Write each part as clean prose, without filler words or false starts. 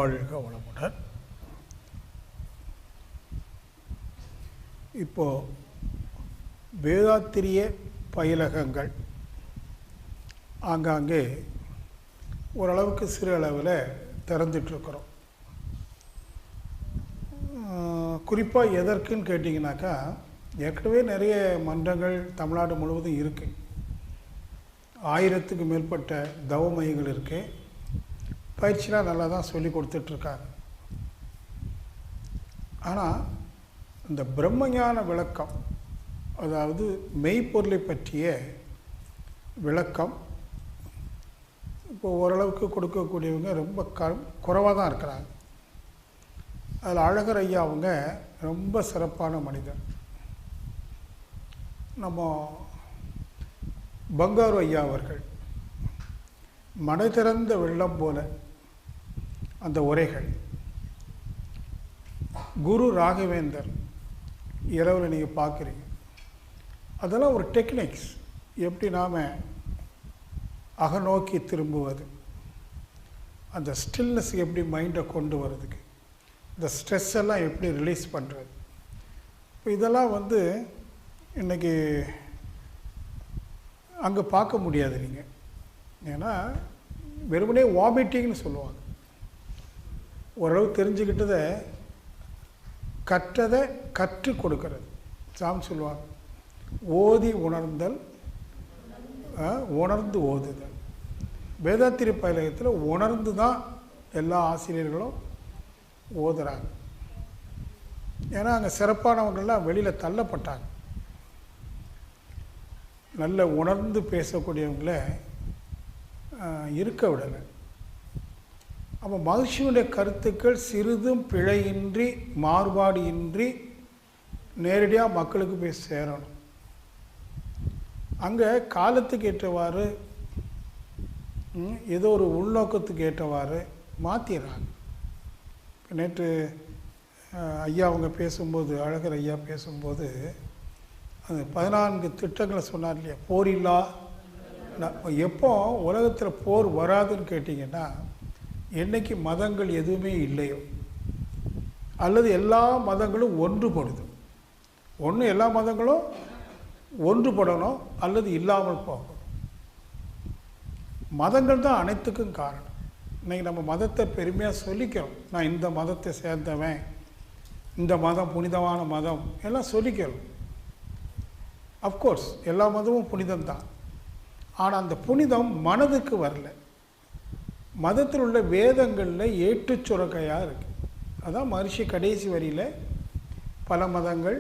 வாழ்க வளமுடன். இப்போ வேதாத்திரிய பயிலகங்கள் ஆங்காங்கே ஓரளவுக்கு சிறு அளவில் திறந்துட்டுருக்குறோம். குறிப்பாக எதற்குன்னு கேட்டிங்கனாக்கா, ஏற்கனவே நிறைய மன்றங்கள் தமிழ்நாடு முழுவதும் இருக்குது. 1000க்கு மேற்பட்ட தவ மையங்கள் இருக்குது. பயிற்சிலாம் நல்லா தான் சொல்லி கொடுத்துட்ருக்காங்க. ஆனால் இந்த பிரம்மஞான விளக்கம், அதாவது மெய்ப்பொருளை பற்றிய விளக்கம் இப்போ ஓரளவுக்கு கொடுக்கக்கூடியவங்க ரொம்ப குறைவாக தான் இருக்கிறாங்க. அதில் அழகர் ஐயா அவங்க ரொம்ப சிறப்பான மனிதர். நம்ம பங்காரு ஐயா அவர்கள் மடை திறந்த வெள்ளம் போல அந்த உரைகள், குரு ராகவேந்தர் இரவில் நீங்கள் பார்க்குறீங்க, அதெல்லாம் ஒரு டெக்னிக்ஸ். எப்படி நாம் அகநோக்கி திரும்புவது, அந்த ஸ்டில்னஸ் எப்படி மைண்டை கொண்டு வர்றதுக்கு, இந்த ஸ்ட்ரெஸ் எல்லாம் எப்படி ரிலீஸ் பண்ணுறது. இப்போ இதெல்லாம் இன்றைக்கி அங்கே பார்க்க முடியாது நீங்கள். ஏன்னா வெறுமனே வாமிட்டிங்னு சொல்லுவாங்க. ஓரளவு தெரிஞ்சுக்கிட்டதை கற்றதை கற்றுக் கொடுக்கறது. சாமி சொல்லுவாங்க, ஓதி உணர்ந்தல், உணர்ந்து ஓதுதல். வேதாத்திரி பயிலகத்தில் உணர்ந்து தான் எல்லா ஆசிரியர்களும் ஓதுறாங்க. ஏன்னா அங்கே சிறப்பானவங்கள்லாம் வெளியில் தள்ளப்பட்டாங்க. நல்ல உணர்ந்து பேசக்கூடியவங்கள இருக்க விடலை. அப்போ மகிழ்ச்சியுடைய கருத்துக்கள் சிறிதும் பிழையின்றி மாறுபாடு இன்றி நேரடியாக மக்களுக்கு போய் சேரணும். அங்கே காலத்துக்கு ஏற்றவாறு ஏதோ ஒரு உள்நோக்கத்துக்கு ஏற்றவாறு மாற்றிடுறாங்க. நேற்று ஐயா அவங்க பேசும்போது, அழகர் ஐயா பேசும்போது அந்த 14 திட்டங்களை சொன்னார் இல்லையா, போர் இல்லா. எப்போ உலகத்தில் போர் வராதுன்னு கேட்டிங்கன்னா, என்றைக்கு மதங்கள் எதுவுமே இல்லையோ, அல்லது எல்லா மதங்களும் ஒன்றுபடுது. ஒன்று எல்லா மதங்களும் ஒன்றுபடணும், அல்லது இல்லாமல் போகணும். மதங்கள் தான் அனைத்துக்கும் காரணம். இன்றைக்கி நம்ம மதத்தை பெருமையாக சொல்லிக்கிறோம். நான் இந்த மதத்தை சேர்ந்தவன், இந்த மதம் புனிதமான மதம் எல்லாம் சொல்லிக்கிறோம். அஃப்கோர்ஸ் எல்லா மதமும் புனிதம்தான். ஆனால் அந்த புனிதம் மனதுக்கு வரல. மதத்தில் உள்ள வேதங்களில் ஏற்றுச் சுரக்கையாக இருக்குது. அதான் மகரிஷி கடைசி வரியில், பல மதங்கள்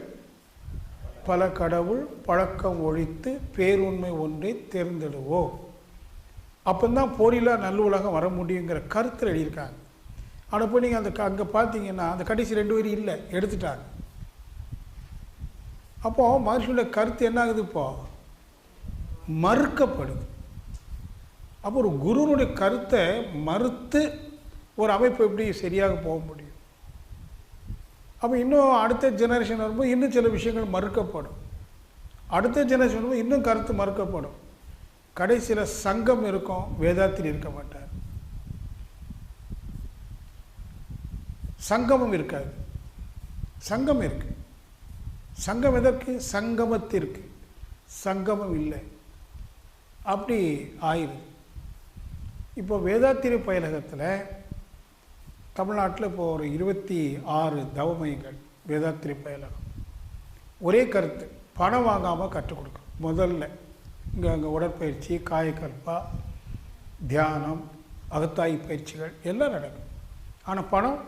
பல கடவுள் பழக்கம் ஒழித்து பேருண்மை ஒன்றை தேர்ந்தெடுவோம். அப்போதான் போரில்லா நல்லுலகம் வர முடியுங்கிற கருத்தில் எழுதியிருக்காங்க. ஆனால் போய் நீங்கள் அங்கே பார்த்தீங்கன்னா அந்த கடைசி 2 வரி இல்லை, எடுத்துட்டாங்க. அப்போது மகரிஷியோட கருத்து என்ன ஆகுது? இப்போது மறுக்கப்படுது. அப்போ ஒரு குருனுடைய கருத்தை மறுத்து ஒரு அமைப்பு எப்படி சரியாக போக முடியும்? அப்போ இன்னும் அடுத்த ஜெனரேஷன் வரும்போது இன்னும் சில விஷயங்கள் மறுக்கப்படும். அடுத்த ஜெனரேஷன் வரும்போது இன்னும் கருத்து மறுக்கப்படும். கடைசியில் சங்கம் இருக்கும், வேதாத்திரி இருக்க மாட்டார். சங்கமம் இருக்காது. சங்கம் இருக்கு. சங்கம் எதற்கு? சங்கமத்திற்கு. சங்கமம் இல்லை. அப்படி ஆயிடுது. இப்போ வேதாத்திரி பயிலகத்தில் தமிழ்நாட்டில் இப்போ ஒரு 26 தவமையங்கள் வேதாத்திரி பயிலகம். ஒரே கருத்து, பணம் வாங்காமல் கற்றுக் கொடுக்கும். முதல்ல அங்கே உடற்பயிற்சி, காயக்கல்பா, தியானம், அகத்தாய் பயிற்சிகள் எல்லாம் நடக்கும். ஆனால் பணம்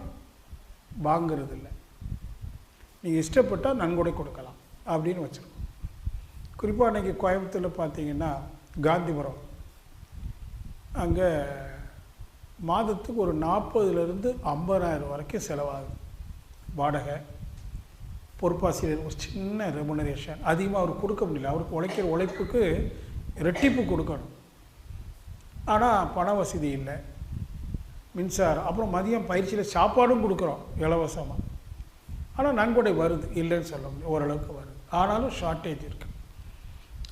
வாங்கிறது இல்லை. நீங்கள் இஷ்டப்பட்டால் நன்கொடை கொடுக்கலாம் அப்படின்னு வச்சுருக்கோம். குறிப்பாக அன்றைக்கி கோயம்புத்தூரில் பார்த்தீங்கன்னா காந்திபுரம், அங்கே மாதத்துக்கு ஒரு 40,000 to 50,000 வரைக்கும் செலவாகுது. வாடகை, பொறுப்பாசிரியர் ஒரு சின்ன ரெமுனரேஷன், அதிகமாக அவர் கொடுக்க முடியல. அவருக்கு உழைக்கிற உழைப்புக்கு ரெட்டிப்பு கொடுக்கணும். ஆனால் பண வசதி இல்லை, மின்சாரம், அப்புறம் மதியம் பயிற்சியில் சாப்பாடும் கொடுக்குறோம் இலவசமாக. ஆனால் நன்கொடை வருது, இல்லைன்னு சொல்ல முடியும், ஓரளவுக்கு வருது. ஆனாலும் ஷார்ட்டேஜ் இருக்குது.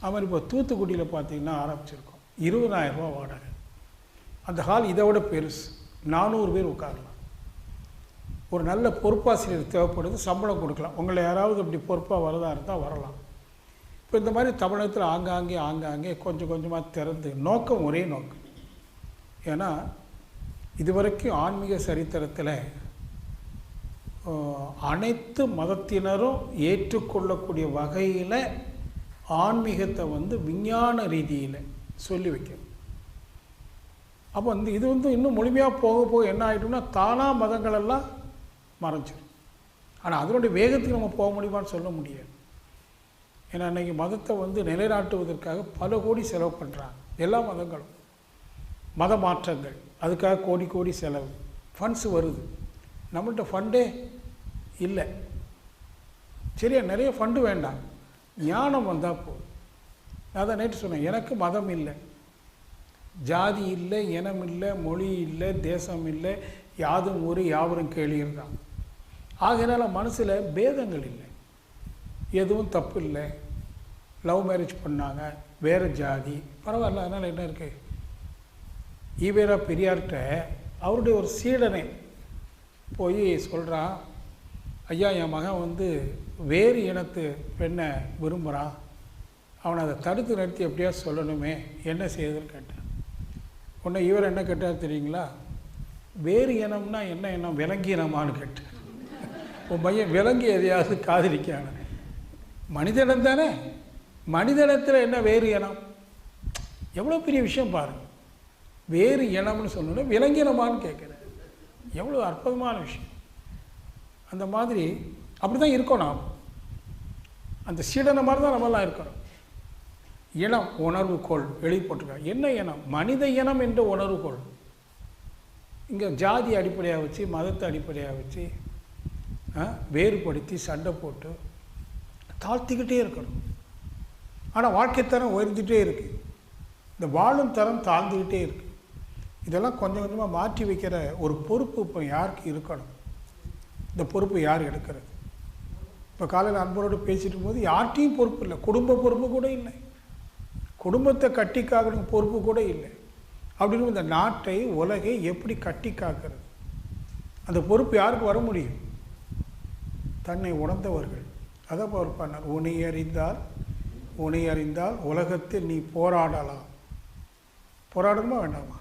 அது மாதிரி இப்போ தூத்துக்குடியில் பார்த்தீங்கன்னா ஆரம்பிச்சிருக்கோம். 20,000 ரூபா வாடகை. அந்த ஹால் இதை விட பெருசு, 400 பேர் உட்காரலாம். ஒரு நல்ல பொறுப்பாசிரியர் தேவைப்படுது, சம்பளம் கொடுக்கலாம். உங்களை யாராவது இப்படி பொறுப்பாக வரதா இருந்தால் வரலாம். இப்போ இந்த மாதிரி தமிழகத்தில் ஆங்காங்கே கொஞ்சம் கொஞ்சமாக திறந்து, நோக்கம் ஒரே நோக்கம். ஏன்னா இதுவரைக்கும் ஆன்மீக சரித்திரத்தில் அனைத்து மதத்தினரும் ஏற்றுக்கொள்ளக்கூடிய வகையில் ஆன்மீகத்தை விஞ்ஞான ரீதியில் சொல்லி வைக்கணும். அப்போ இது இன்னும் முழுமையாக போக போக என்ன ஆகிட்டோம்னா தானாக மதங்களெல்லாம் மறைஞ்சிடும். ஆனால் அதனுடைய வேகத்துக்கு நம்ம போக முடியுமான்னு சொல்ல முடியாது. ஏன்னா இன்றைக்கி மதத்தை நிலைநாட்டுவதற்காக பல கோடி செலவு பண்ணுறாங்க. எல்லா மதங்களும் மத மாற்றங்கள், அதுக்காக கோடி கோடி செலவு, ஃபண்ட்ஸ் வருது. நம்மள்கிட்ட ஃபண்டே இல்லை. சரியா, நிறைய ஃபண்டு வேண்டாம், ஞானம் வந்தால் போதும். நான் தான் நேற்று சொன்னேன், எனக்கு மதம் இல்லை, ஜாதி இல்லை, இனம் இல்லை, மொழி இல்லை, தேசம் இல்லை, யாதும் ஊர் யாவரும் கேளீர் தான். ஆகையினால மனசில் பேதங்கள் இல்லை, எதுவும் தப்பு இல்லை. லவ் மேரேஜ் பண்ணாங்க, வேறு ஜாதி, பரவாயில்ல. அதனால் என்ன இருக்குது? ஈவேரா பெரியார்கிட்ட அவருடைய ஒரு சீடனை போய் சொல்கிறான், ஐயா என் மகன் வேறு இனத்து பெண்ணை விரும்புகிறான், அவனை அதை தடுத்து நிறுத்தி எப்படியா சொல்லணுமே, என்ன செய்யுதுன்னு கேட்டேன். உடனே இவர் என்ன கேட்டார் தெரியுங்களா? வேறு இனம்னா என்ன இனம், விலங்கி இனமானு கேட்டேன். உன் பையன் விலங்கி எதையாவது காதலிக்கான? மனிதனம் தானே, மனிதனத்தில் என்ன வேறு இனம்? எவ்வளோ பெரிய விஷயம் பாருங்கள். வேறு இனம்னு சொல்லணும், விலங்கினமானு கேட்குறேன். எவ்வளோ அற்புதமான விஷயம். அந்த மாதிரி அப்படி தான் இருக்கணும். நாம் அந்த சீடனை மாதிரி தான் நம்மளாம் இருக்கணும். இனம் உணர்வுகோள் எழுதி போட்டிருக்காங்க. என்ன இனம்? மனித இனம் என்ற உணர்வுகோள். இங்கே ஜாதி அடிப்படையாக வச்சு, மதத்தை அடிப்படையாக வச்சு வேறுபடுத்தி சண்டை போட்டு தாழ்த்திக்கிட்டே இருக்கணும். ஆனால் வாழ்க்கை தரம் உயர்ந்துகிட்டே இருக்குது, இந்த வாழும் தரம் தாழ்ந்துக்கிட்டே இருக்குது. இதெல்லாம் கொஞ்சம் கொஞ்சமாக மாற்றி வைக்கிற ஒரு பொறுப்பு இப்போ யாருக்கு இருக்கணும்? இந்த பொறுப்பு யார் எடுக்கிறது? இப்போ காலையில் அன்பரோடு பேசிட்டு போது யார்கிட்டையும் பொறுப்பு இல்லை, குடும்ப பொறுப்பு கூட இல்லை, குடும்பத்தை கட்டி காக்கணும் பொறுப்பு கூட இல்லை. அப்படின்னு இந்த நாட்டை உலகை எப்படி கட்டி காக்கிறது? அந்த பொறுப்பு யாருக்கு வர முடியும்? தன்னை உணர்ந்தவர்கள். அதை அவர் பண்ணார். உன்னை அறிந்தால் உலகத்தில் நீ போராடலாம். போராடணுமா வேண்டாமா?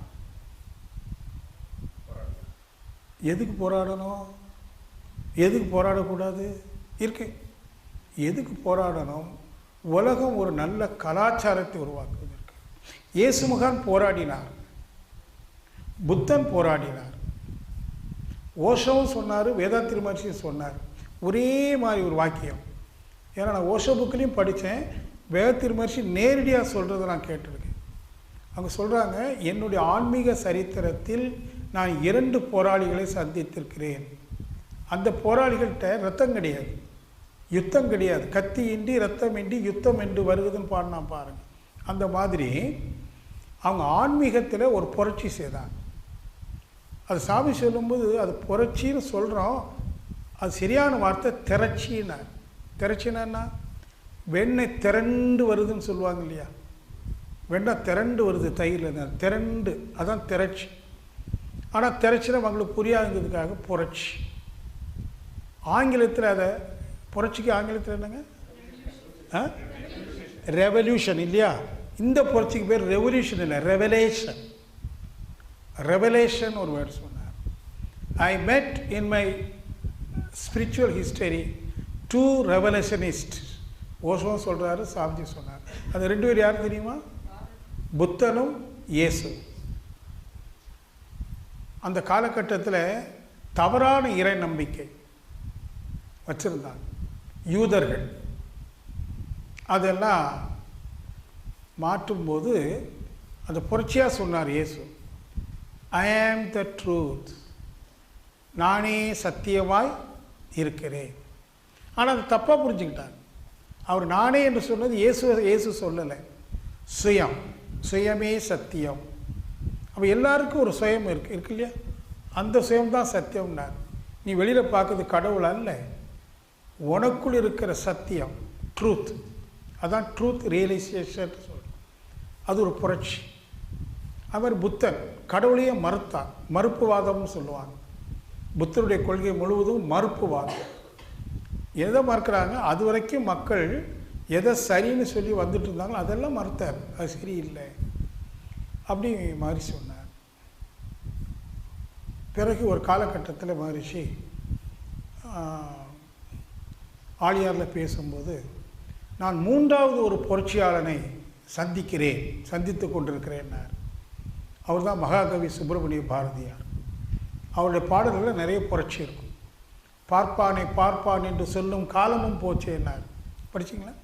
எதுக்கு போராடணும், எதுக்கு போராடக்கூடாது இருக்கு? எதுக்கு போராடணும்? உலகம் ஒரு நல்ல கலாச்சாரத்தை உருவாக்குவதற்கு. இயேசு மகான் போராடினார், புத்தன் போராடினார், ஓஷோவும் சொன்னார், வேதாத்திரி மகர்ஷியும் சொன்னார். ஒரே மாதிரி ஒரு வாக்கியம். ஏன்னா நான் ஓஷோ புக்கிலையும் படித்தேன், வேதாத்திரி மகர்ஷி நேரடியாக சொல்கிறத நான் கேட்டிருக்கேன். அவங்க சொல்கிறாங்க, என்னுடைய ஆன்மீக சரித்திரத்தில் நான் 2 போராளிகளை சந்தித்திருக்கிறேன். அந்த போராளிகள்கிட்ட ரத்தம் கிடையாது, யுத்தம் கிடையாது. கத்தியின்றி ரத்தமின்றி யுத்தம் என்று வருகுதுன்னு பாடினா பாருங்கள். அந்த மாதிரி அவங்க ஆன்மீகத்தில் ஒரு புரட்சி செய்தாங்க. அது சாமி சொல்லும்போது அது புரட்சின்னு சொல்கிறோம், அது சரியான வார்த்தை திரட்சின்னார். திரட்சினா வெண்ணெய் திரண்டு வருதுன்னு சொல்லுவாங்க இல்லையா? வெண்ணெய் திரண்டு வருது தயிரில், திரண்டு, அதான் திரட்சி. ஆனால் திரட்சினா அவங்களுக்கு புரியாதுங்கிறதுக்காக புரட்சி. ஆங்கிலத்தில் அதை புரட்சிக்கு ஆங்கிலத்தில் என்னங்க? ரெவல்யூஷன் இல்லையா? இந்த புரட்சிக்கு பேர் ரெவல்யூஷன் இல்லை, ரெவலேஷன். ரெவலேஷன் ஒரு வேர்டு சொன்னார். ஐ மெட் இன் மை ஸ்பிரிச்சுவல் ஹிஸ்டரி 2 ரெவலேஷனிஸ்ட். ஓஷோவும் சொல்கிறாரு, சாமிஜி சொன்னார். அது 2 பேர் யார் தெரியுமா? புத்தனும் இயேசு. அந்த காலகட்டத்தில் தவறான இறை நம்பிக்கை வச்சுருந்தாங்க யூதர்கள். அதெல்லாம் மாற்றும்போது அந்த புரட்சியாக சொன்னார் இயேசு, ஐ ஆம் த ட்ரூத், நானே சத்தியமாய் இருக்கிறேன். ஆனால் அது தப்பாக புரிஞ்சுக்கிட்டாங்க. அவர் நானே என்று சொன்னது இயேசு சொல்லலை, சுயமே சத்தியம். அப்போ எல்லாருக்கும் ஒரு சுயம் இருக்கு இல்லையா? அந்த சுயம்தான் சத்தியம்னார். நீ வெளியில் பார்க்குறது கடவுள் அல்ல, உனக்குள் இருக்கிற சத்தியம், ட்ரூத். அதான் ட்ரூத் ரியலைசேஷன் சொல்கிறோம். அது ஒரு புரட்சி. அது மாதிரி புத்தன் கடவுளையே மறுத்தான், மறுப்புவாதம்னு சொல்லுவாங்க. புத்தருடைய கொள்கை முழுவதும் மறுப்புவாதம். எதை மறுக்கிறாங்க? அது வரைக்கும் மக்கள் எதை சரின்னு சொல்லி வந்துட்டு இருந்தாங்களோ அதெல்லாம் மறுத்தார். அது சரியில்லை அப்படி மகரிஷி சொன்னார். பிறகு ஒரு காலகட்டத்தில் மகரிஷி ஆழியாரில் பேசும்போது, நான் 3வது ஒரு புரட்சியாளனை சந்தித்து கொண்டிருக்கிறேன்னார். அவர் தான் மகாகவி சுப்பிரமணிய பாரதியார். அவருடைய பாடல்களில் நிறைய புரட்சி இருக்கும். பார்ப்பானை பார்ப்பான் என்று சொல்லும் காலமும் போச்சேன்னார். படிச்சிங்களா?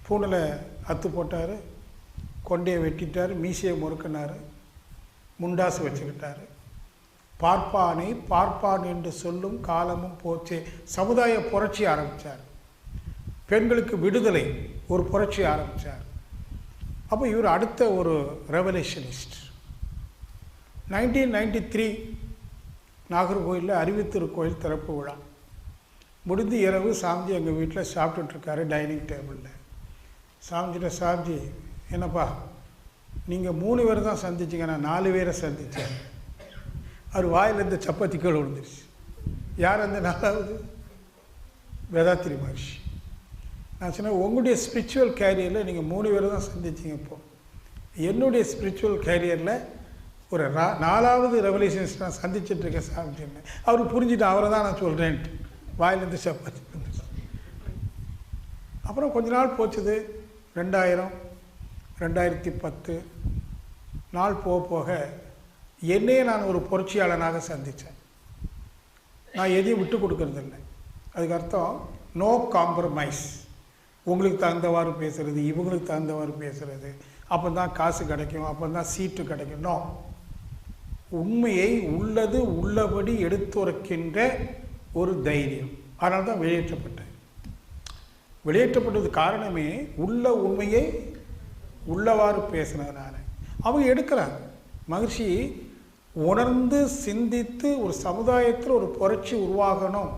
பூனில் அத்து போட்டார், கொண்டையை வெட்டிட்டார், மீசையை முறுக்கினார், முண்டாசு வச்சுக்கிட்டார். பார்ப்பானை பார்ப்பான் என்று சொல்லும் காலமும் போச்சே சமுதாய புரட்சி ஆரம்பித்தார். பெண்களுக்கு விடுதலை ஒரு புரட்சி ஆரம்பித்தார். அப்போ இவர் அடுத்த ஒரு ரெவல்யூஷனிஸ்ட். 1993 நாகர்கோயிலில் அறிவித்திருக்கோயில் திறப்பு விழா முடிந்து இரவு சாமிஜி எங்கள் வீட்டில் சாப்பிட்டுட்ருக்காரு டைனிங் டேபிளில். சாமிஜிட்ட, சாமிஜி என்னப்பா நீங்கள் 3 பேர் தான் சந்திச்சிங்க, நான் 4 பேரை சந்தித்தேன். அவர் வாயிலேருந்து சப்பாத்தி கீழே விழுந்துருச்சு. யார் அந்த 4வது? வேதாத்திரி மகர்ஷி. நான் சொன்னேன், உங்களுடைய ஸ்பிரிச்சுவல் கேரியரில் நீங்கள் 3 பேரை தான் சந்திச்சிங்க. இப்போது என்னுடைய ஸ்பிரிச்சுவல் கேரியரில் ஒரு 4வது ரெவல்யூஷனிஸ்ட் நான் சந்திச்சிட்ருக்கேன் சாமிஜின்னு. அவர் புரிஞ்சுட்டு அவரை தான் நான் சொல்கிறேன்ட்டு வாயிலேருந்து சப்பாத்தி வந்துச்சு. அப்புறம் கொஞ்ச நாள் போச்சுது. 2000, 2010 நாள் போக போக என்னையே நான் ஒரு புரட்சியாளனாக சந்தித்தேன். நான் எதையும் விட்டு கொடுக்கறதில்லை. அதுக்கு அர்த்தம் நோ காம்ப்ரமைஸ். உங்களுக்கு தகுந்தவாறு பேசுகிறது, இவங்களுக்கு தகுந்தவாறு பேசுகிறது, அப்போ தான் காசு கிடைக்கும், அப்போ தான் சீட்டு கிடைக்கும். நோ, உண்மையை உள்ளது உள்ளபடி எடுத்துரைக்கின்ற ஒரு தைரியம். அதனால தான் வெளியேற்றப்பட்டேன். வெளியேற்றப்பட்டது காரணமே உள்ள உண்மையை உள்ளவாறு பேசினதுனால. அவங்க எடுக்கிறாங்க. மகிழ்ச்சி உணர்ந்து சிந்தித்து ஒரு சமுதாயத்தில் ஒரு புரட்சி உருவாகணும்.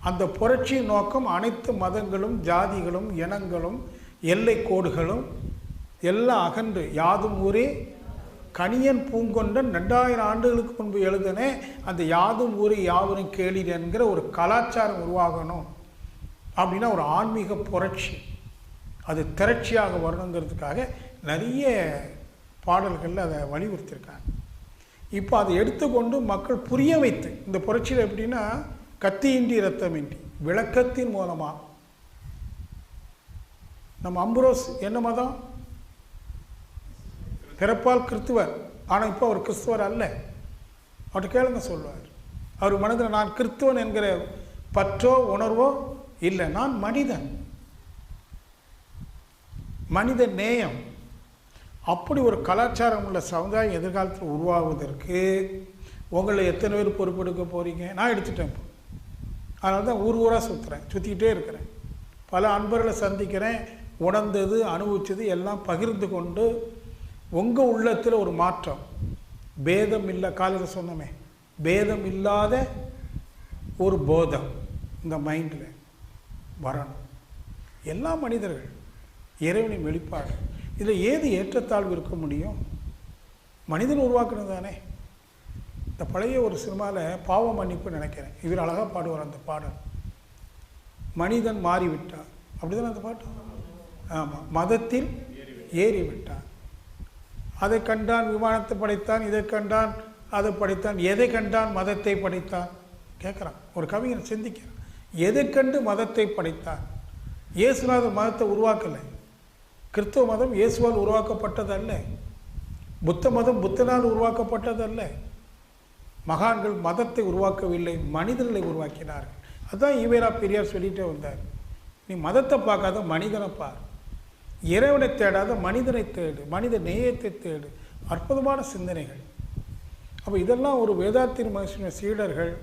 அந்த புரட்சி நோக்கம் அனைத்து மதங்களும் ஜாதிகளும் இனங்களும் எல்லை கோடுகளும் எல்லாம் அகன்று யாதும் ஊரே கணியன் பூங்கொண்டன் 2000 ஆண்டுகளுக்கு முன்பு எழுதின அந்த யாதும் ஊரே யாவரும் கேளீர் என்கிற ஒரு கலாச்சாரம் உருவாகணும். அப்படின்னா ஒரு ஆன்மீக புரட்சி அது திரட்சியாக வரணுங்கிறதுக்காக நிறைய பாடல்களில் அதை வலியுறுத்தியிருக்காங்க. இப்போ அதை எடுத்துக்கொண்டு மக்கள் புரிய வைத்து, இந்த புரட்சியில் எப்படின்னா கத்தியின்றி இரத்தமின்றி விளக்கத்தின் மூலமாக. நம்ம அம்புரோஸ் என்ன மதம்? பிறப்பால் கிறிஸ்துவர். ஆனால் இப்போ அவர் கிறிஸ்துவர் அல்ல. அவர்கிட்ட கேளுங்க சொல்வார். அவர் மனதில் நான் கிறிஸ்துவன் என்கிற பற்றோ உணர்வோ இல்லை. நான் மனிதன், மனித நேயம். அப்படி ஒரு கலாச்சாரம் உள்ள சமுதாயம் எதிர்காலத்தில் உருவாகுவதற்கு உங்களை எத்தனை பேர் பொறுப்பெடுக்க போகிறீங்க? நான் எடுத்துட்டேன். இப்போ அதனால தான் ஊர் ஊராக சுற்றிக்கிட்டே இருக்கிறேன். பல அன்பர்களை சந்திக்கிறேன். உணர்ந்தது அனுபவித்தது எல்லாம் பகிர்ந்து கொண்டு உங்கள் உள்ளத்தில் ஒரு மாற்றம், பேதம் இல்லை. காலையில் சொன்னோமே, பேதம் இல்லாத ஒரு போதம் இந்த மைண்டில் வரணும். எல்லா மனிதர்கள் இறைவனின் வெளிப்பாடு. இதில் ஏது ஏற்றத்தாழ்வு இருக்க முடியும்? மனிதன் உருவாக்குனது தானே. இந்த பழைய ஒரு சினிமாவில் பாவ மன்னிப்பு நினைக்கிறேன், இவர் அழகாக பாடுவார் அந்த பாடல். மனிதன் மாறிவிட்டார், அப்படி தானே அந்த பாட்டு? ஆமாம். மதத்தில் ஏறிவிட்டான். அதை கண்டான் விமானத்தை படைத்தான், இதை கண்டான் அதை படைத்தான், எதை கண்டான் மதத்தை படைத்தான். கேட்குறான் ஒரு கவிஞன், சிந்திக்கிறான். எதை கண்டு மதத்தை படைத்தான்? இயேசுநாதர் மதத்தை உருவாக்கலை. கிறிஸ்துவ மதம் இயேசுவால் உருவாக்கப்பட்டதல்ல. புத்த மதம் புத்தனால் உருவாக்கப்பட்டதல்ல. மகான்கள் மதத்தை உருவாக்கவில்லை, மனிதர்களை உருவாக்கினார்கள். அதுதான் ஈவேரா பெரியார் சொல்லிகிட்டே வந்தார். நீ மதத்தை பார்க்காத மனிதனை பார், இறைவனை தேடாத மனிதனை தேடு, மனித நேயத்தை தேடு. அற்புதமான சிந்தனைகள். அப்போ இதெல்லாம் ஒரு வேதாத்திரி மகர்ஷியின் சீடர்கள்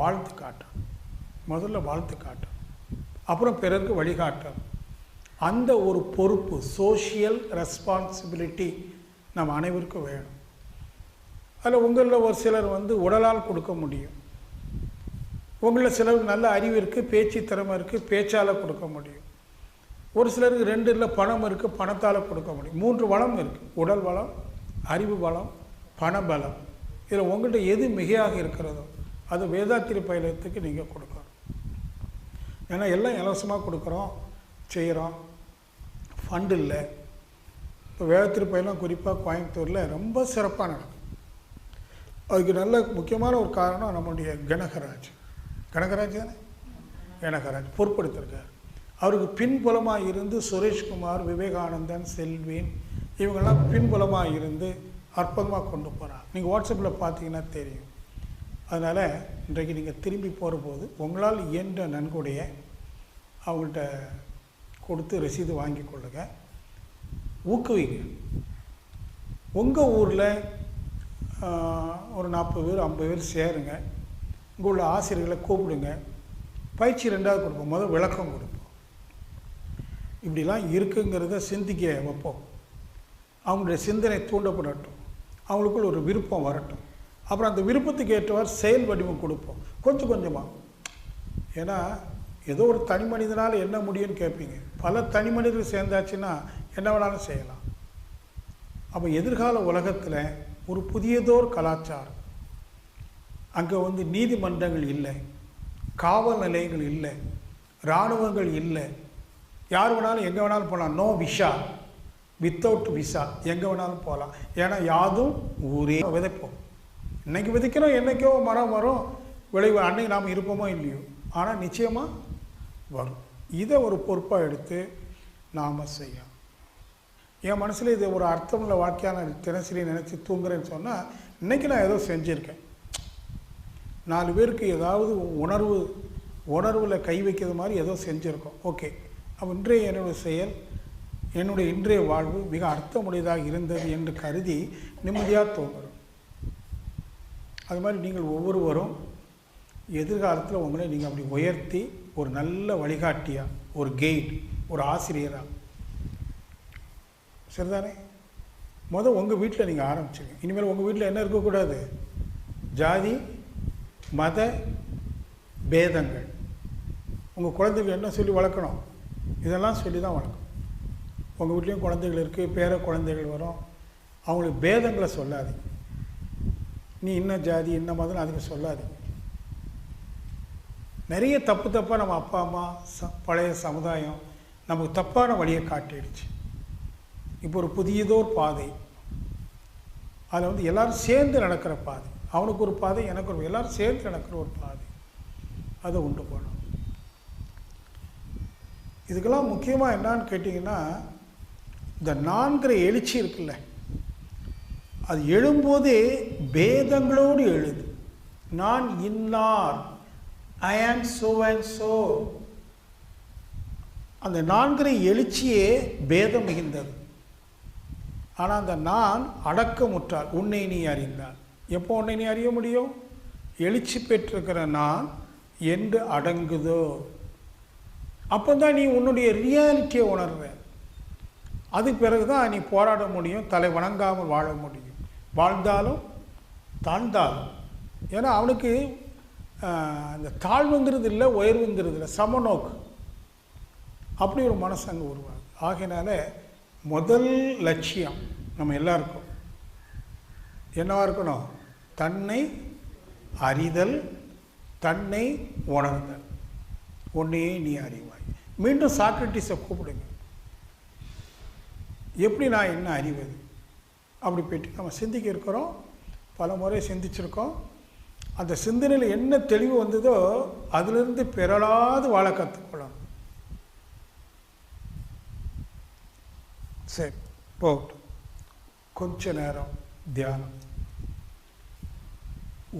வாழ்த்து காட்டும். முதல்ல வாழ்த்து காட்டும், அப்புறம் பிறருக்கு வழிகாட்டும். அந்த ஒரு பொறுப்பு, சோஷியல் ரெஸ்பான்சிபிலிட்டி நம்ம அனைவருக்கும் வேணும். அதில் உங்களில் ஒரு சிலர் உடலால் கொடுக்க முடியும். உங்களில் சிலருக்கு நல்ல அறிவு இருக்குது, பேச்சு திறமை இருக்குது, பேச்சால் கொடுக்க முடியும். ஒரு சிலருக்கு 2 இல்லை, பணம் இருக்குது, பணத்தால் கொடுக்க முடியும். 3 வளம் இருக்குது: உடல் வளம், அறிவு வளம், பணபலம். இதில் உங்கள்கிட்ட எது மிகையாக இருக்கிறதோ அது வேதாத்திரி பயிலத்துக்கு நீங்கள் கொடுக்கணும். ஏன்னா எல்லாம் இலவசமாக கொடுக்குறோம், செய்கிறோம், ஃபண்டு இல்லை. இப்போ வேதாத்திரி பயிலும் குறிப்பாக கோயம்புத்தூரில் ரொம்ப சிறப்பாக நடக்கும். அதுக்கு நல்ல முக்கியமான ஒரு காரணம் நம்முடைய கனகராஜ் தானே, கனகராஜ் பொறுப்படுத்திருக்கார். அவருக்கு பின்புலமாக இருந்து சுரேஷ்குமார், விவேகானந்தன், செல்வின் இவங்கெல்லாம் பின்புலமாக இருந்து அற்புதமாக கொண்டு போகிறாங்க. நீங்கள் வாட்ஸ்அப்பில் பார்த்தீங்கன்னா தெரியும். அதனால் இன்றைக்கு நீங்கள் திரும்பி போகிற போது உங்களால் இயன்ற நன்கொடைய அவங்கள்ட்ட கொடுத்து ரசீது வாங்கி கொள்ளுங்க, ஊக்குவிங்க. உங்கள் ஊரில் ஒரு 40 பேர் 50 பேர் சேருங்க. இங்கே உள்ள ஆசிரியர்களை கூப்பிடுங்க. பயிற்சி 2வது கொடுப்போம், முதல் விளக்கம் கொடுப்போம். இப்படிலாம் இருக்குங்கிறத சிந்திக்க வைப்போம். அவங்களுடைய சிந்தனை தூண்டப்படட்டும், அவங்களுக்குள்ள ஒரு விருப்பம் வரட்டும். அப்புறம் அந்த விருப்பத்துக்கு ஏற்றவாறு செயல் வடிவம் கொடுப்போம் கொஞ்சம் கொஞ்சமாக. ஏன்னா ஏதோ ஒரு தனி மனிதனால் என்ன முடியும்னு கேட்பீங்க. பல தனி மனிதர்கள் சேர்ந்தாச்சுன்னா என்ன வேணாலும் செய்யலாம். அப்போ எதிர்கால உலகத்தில் ஒரு புதியதோர் கலாச்சாரம், அங்கே நீதிமன்றங்கள் இல்லை, காவல் நிலையங்கள் இல்லை, இராணுவங்கள் இல்லை, யார் வேணாலும் எங்கே வேணாலும் போகலாம். நோ விஷா, வித்தவுட் விசா எங்கே வேணாலும் போகலாம். ஏன்னா யாதும் ஊரே விதைப்போம். இன்றைக்கி விதைக்கிறோம், என்றைக்கோ மரம் வரும், விளைவு அன்னைக்கு நாம் இருப்போமோ இல்லையோ, ஆனால் நிச்சயமாக வரும். இதை ஒரு பொறுப்பாக எடுத்து நாம் செய்யணும். என் மனசில் இது ஒரு அர்த்தமுள்ள வாக்கியான தினசரி நினச்சி தூங்குறேன்னு சொன்னால் இன்றைக்கி நான் ஏதோ செஞ்சுருக்கேன். 4 பேருக்கு ஏதாவது உணர்வில் கை வைக்கிறது மாதிரி ஏதோ செஞ்சுருக்கோம். ஓகே, அப்போ இன்றைய என்னுடைய செயல், என்னுடைய இன்றைய வாழ்வு மிக அர்த்தமுடையதாக இருந்தது என்று கருதி நிம்மதியாக தூங்குறோம். அது மாதிரி நீங்கள் ஒவ்வொருவரும் எதிர்காலத்தில் உங்களை நீங்கள் அப்படி உயர்த்தி ஒரு நல்ல வழிகாட்டியாக, ஒரு கைட், ஒரு ஆசிரியராக, சரிதானே? உங்கள் வீட்டில் நீங்கள் ஆரம்பிச்சுங்க. இனிமேல் உங்கள் வீட்டில் என்ன இருக்கக்கூடாது? ஜாதி மத பேதங்கள். உங்கள் குழந்தைகள் என்ன சொல்லி வளர்க்கணும்? இதெல்லாம் சொல்லி தான் வளர்க்கணும். உங்கள் வீட்லேயும் குழந்தைகள் இருக்குது, பேர குழந்தைகள் வரும், அவங்களுக்கு பேதங்களை சொல்லாதீங்க. நீ இன்ன ஜாதி இன்ன மதம் அதுக்கு சொல்லாதீங்க. நிறைய தப்பாக நம்ம அப்பா அம்மா பழைய சமுதாயம் நமக்கு தப்பான வழியை காட்டிடுச்சு. இப்போ ஒரு புதியதோர் பாதை, அதில் எல்லோரும் சேர்ந்து நடக்கிற பாதை, அவனுக்கு ஒரு பாதை, எனக்கு ஒரு, எல்லோரும் சேர்ந்து நடக்கிற ஒரு பாதை, அதை உண்டு போகணும். இதுக்கெல்லாம் முக்கியமாக என்னான்னு கேட்டிங்கன்னா, இந்த 4 எழுச்சி இருக்குல்ல, அது எழும்போதே பேதங்களோடு எழுது. நான் இன்னார், ஐ ஆம் சோ அண்ட் சோ. அந்த 4 எழுச்சியே பேதம் மிகுந்தது. ஆனால் அந்த நான் அடக்கமுற்றால் உன்னை நீ அறிந்தால். எப்போ உன்னை நீ அறிய முடியும்? எழுச்சி பெற்றிருக்கிற நான் என்று அடங்குதோ அப்போ தான் நீ உன்னுடைய ரியாலிட்டியை உணர்ற. அதுக்கு பிறகு தான் நீ போராட முடியும், தலை வணங்காமல் வாழ முடியும். வாழ்ந்தாலும் தாழ்ந்தாலும். ஏன்னா அவனுக்கு இந்த தாழ்வுங்கிறது இல்லை, உயர்வுங்கிறது இல்லை, சமநோக்கு. அப்படி ஒரு மனசு அங்கே உருவாகுது. ஆகையினால முதல் லட்சியம் நம்ம எல்லாருக்கும் என்னவாக இருக்கணும்? தன்னை அறிதல், தன்னை உணர்தல். உன்னையே நீ அறிவாய். மீண்டும் சாக்ரட்டிஸை கூப்பிடுங்க. எப்படி நான் என்ன அறிவது? அப்படி போய்ட்டு நம்ம சிந்திக்க இருக்கிறோம், பல முறை சிந்திச்சிருக்கோம். அந்த சிந்தனையில் என்ன தெளிவு வந்ததோ அதிலிருந்து பெறலாது வாழ கற்றுக்கொள்ளணும். சரி, போகட்டும். கொஞ்ச நேரம் தியானம்.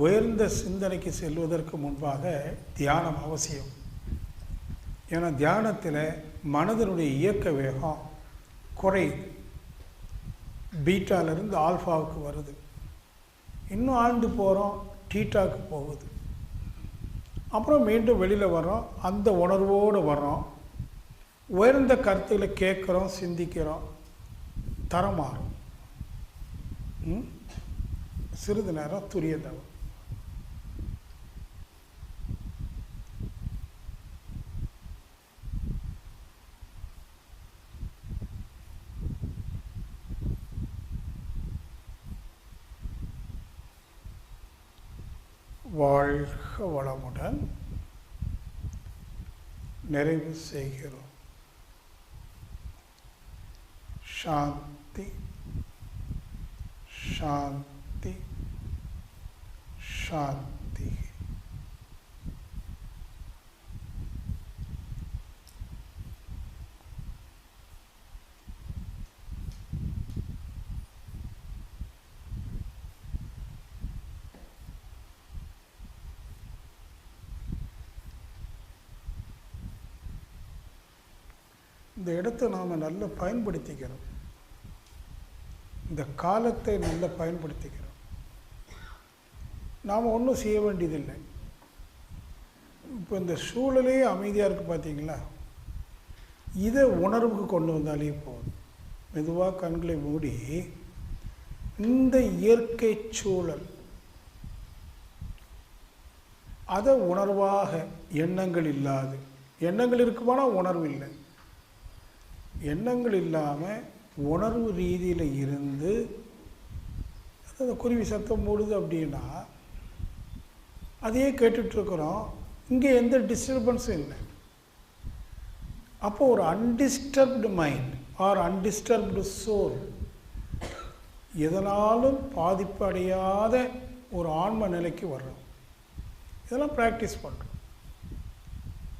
உயர்ந்த சிந்தனைக்கு செல்வதற்கு முன்பாக தியானம் அவசியம். ஏன்னா தியானத்தில் மனதினுடைய இயக்க வேகம் குறையுது. பீட்டாவிலிருந்து ஆல்ஃபாவுக்கு வருது, இன்னும் ஆழ்ந்து போகிறோம், டீட்டாவுக்கு போகுது, அப்புறம் மீண்டும் வெளியில் வர்றோம், அந்த உணர்வோடு வர்றோம், உயர்ந்த கருத்துக்களை கேட்குறோம், சிந்திக்கிறோம், தரம் மாறும். சிறிது நேரம் துரிய தவம். வாழ்க வளமுடன். நிறைவு செய்கிறோம். சாந்தி சாந்தி சாந்தி. இந்த இடத்தை நாம் நல்லா பயன்படுத்திக்கிறோம். இந்த காலத்தை நல்லா பயன்படுத்திக்கிறோம். நாம் ஒன்றும் செய்ய வேண்டியதில்லை. இப்போ இந்த சூழலே அமைதியாக இருக்குது பார்த்தீங்களா? இதை உணர்வுக்கு கொண்டு வந்தாலே போதும். மெதுவாக கண்களை மூடி இந்த இயற்கை சூழல் அதை உணர்வாக, எண்ணங்கள் இல்லாது. எண்ணங்கள் இருக்குமானா உணர்வு இல்லை. எண்ணங்கள் இல்லாமல் உணர்வு ரீதியில் இருந்து அந்த குருவி சத்தம் மூடுது அப்படின்னா அதையே கேட்டுட்ருக்குறோம். இங்கே எந்த டிஸ்டர்பன்ஸும் இல்லை. அப்போ ஒரு undisturbed mind or undisturbed soul, எதனாலும் பாதிப்பு அடையாத ஒரு ஆன்ம நிலைக்கு வர்றோம். இதெல்லாம் ப்ராக்டிஸ் பண்ணுறோம்.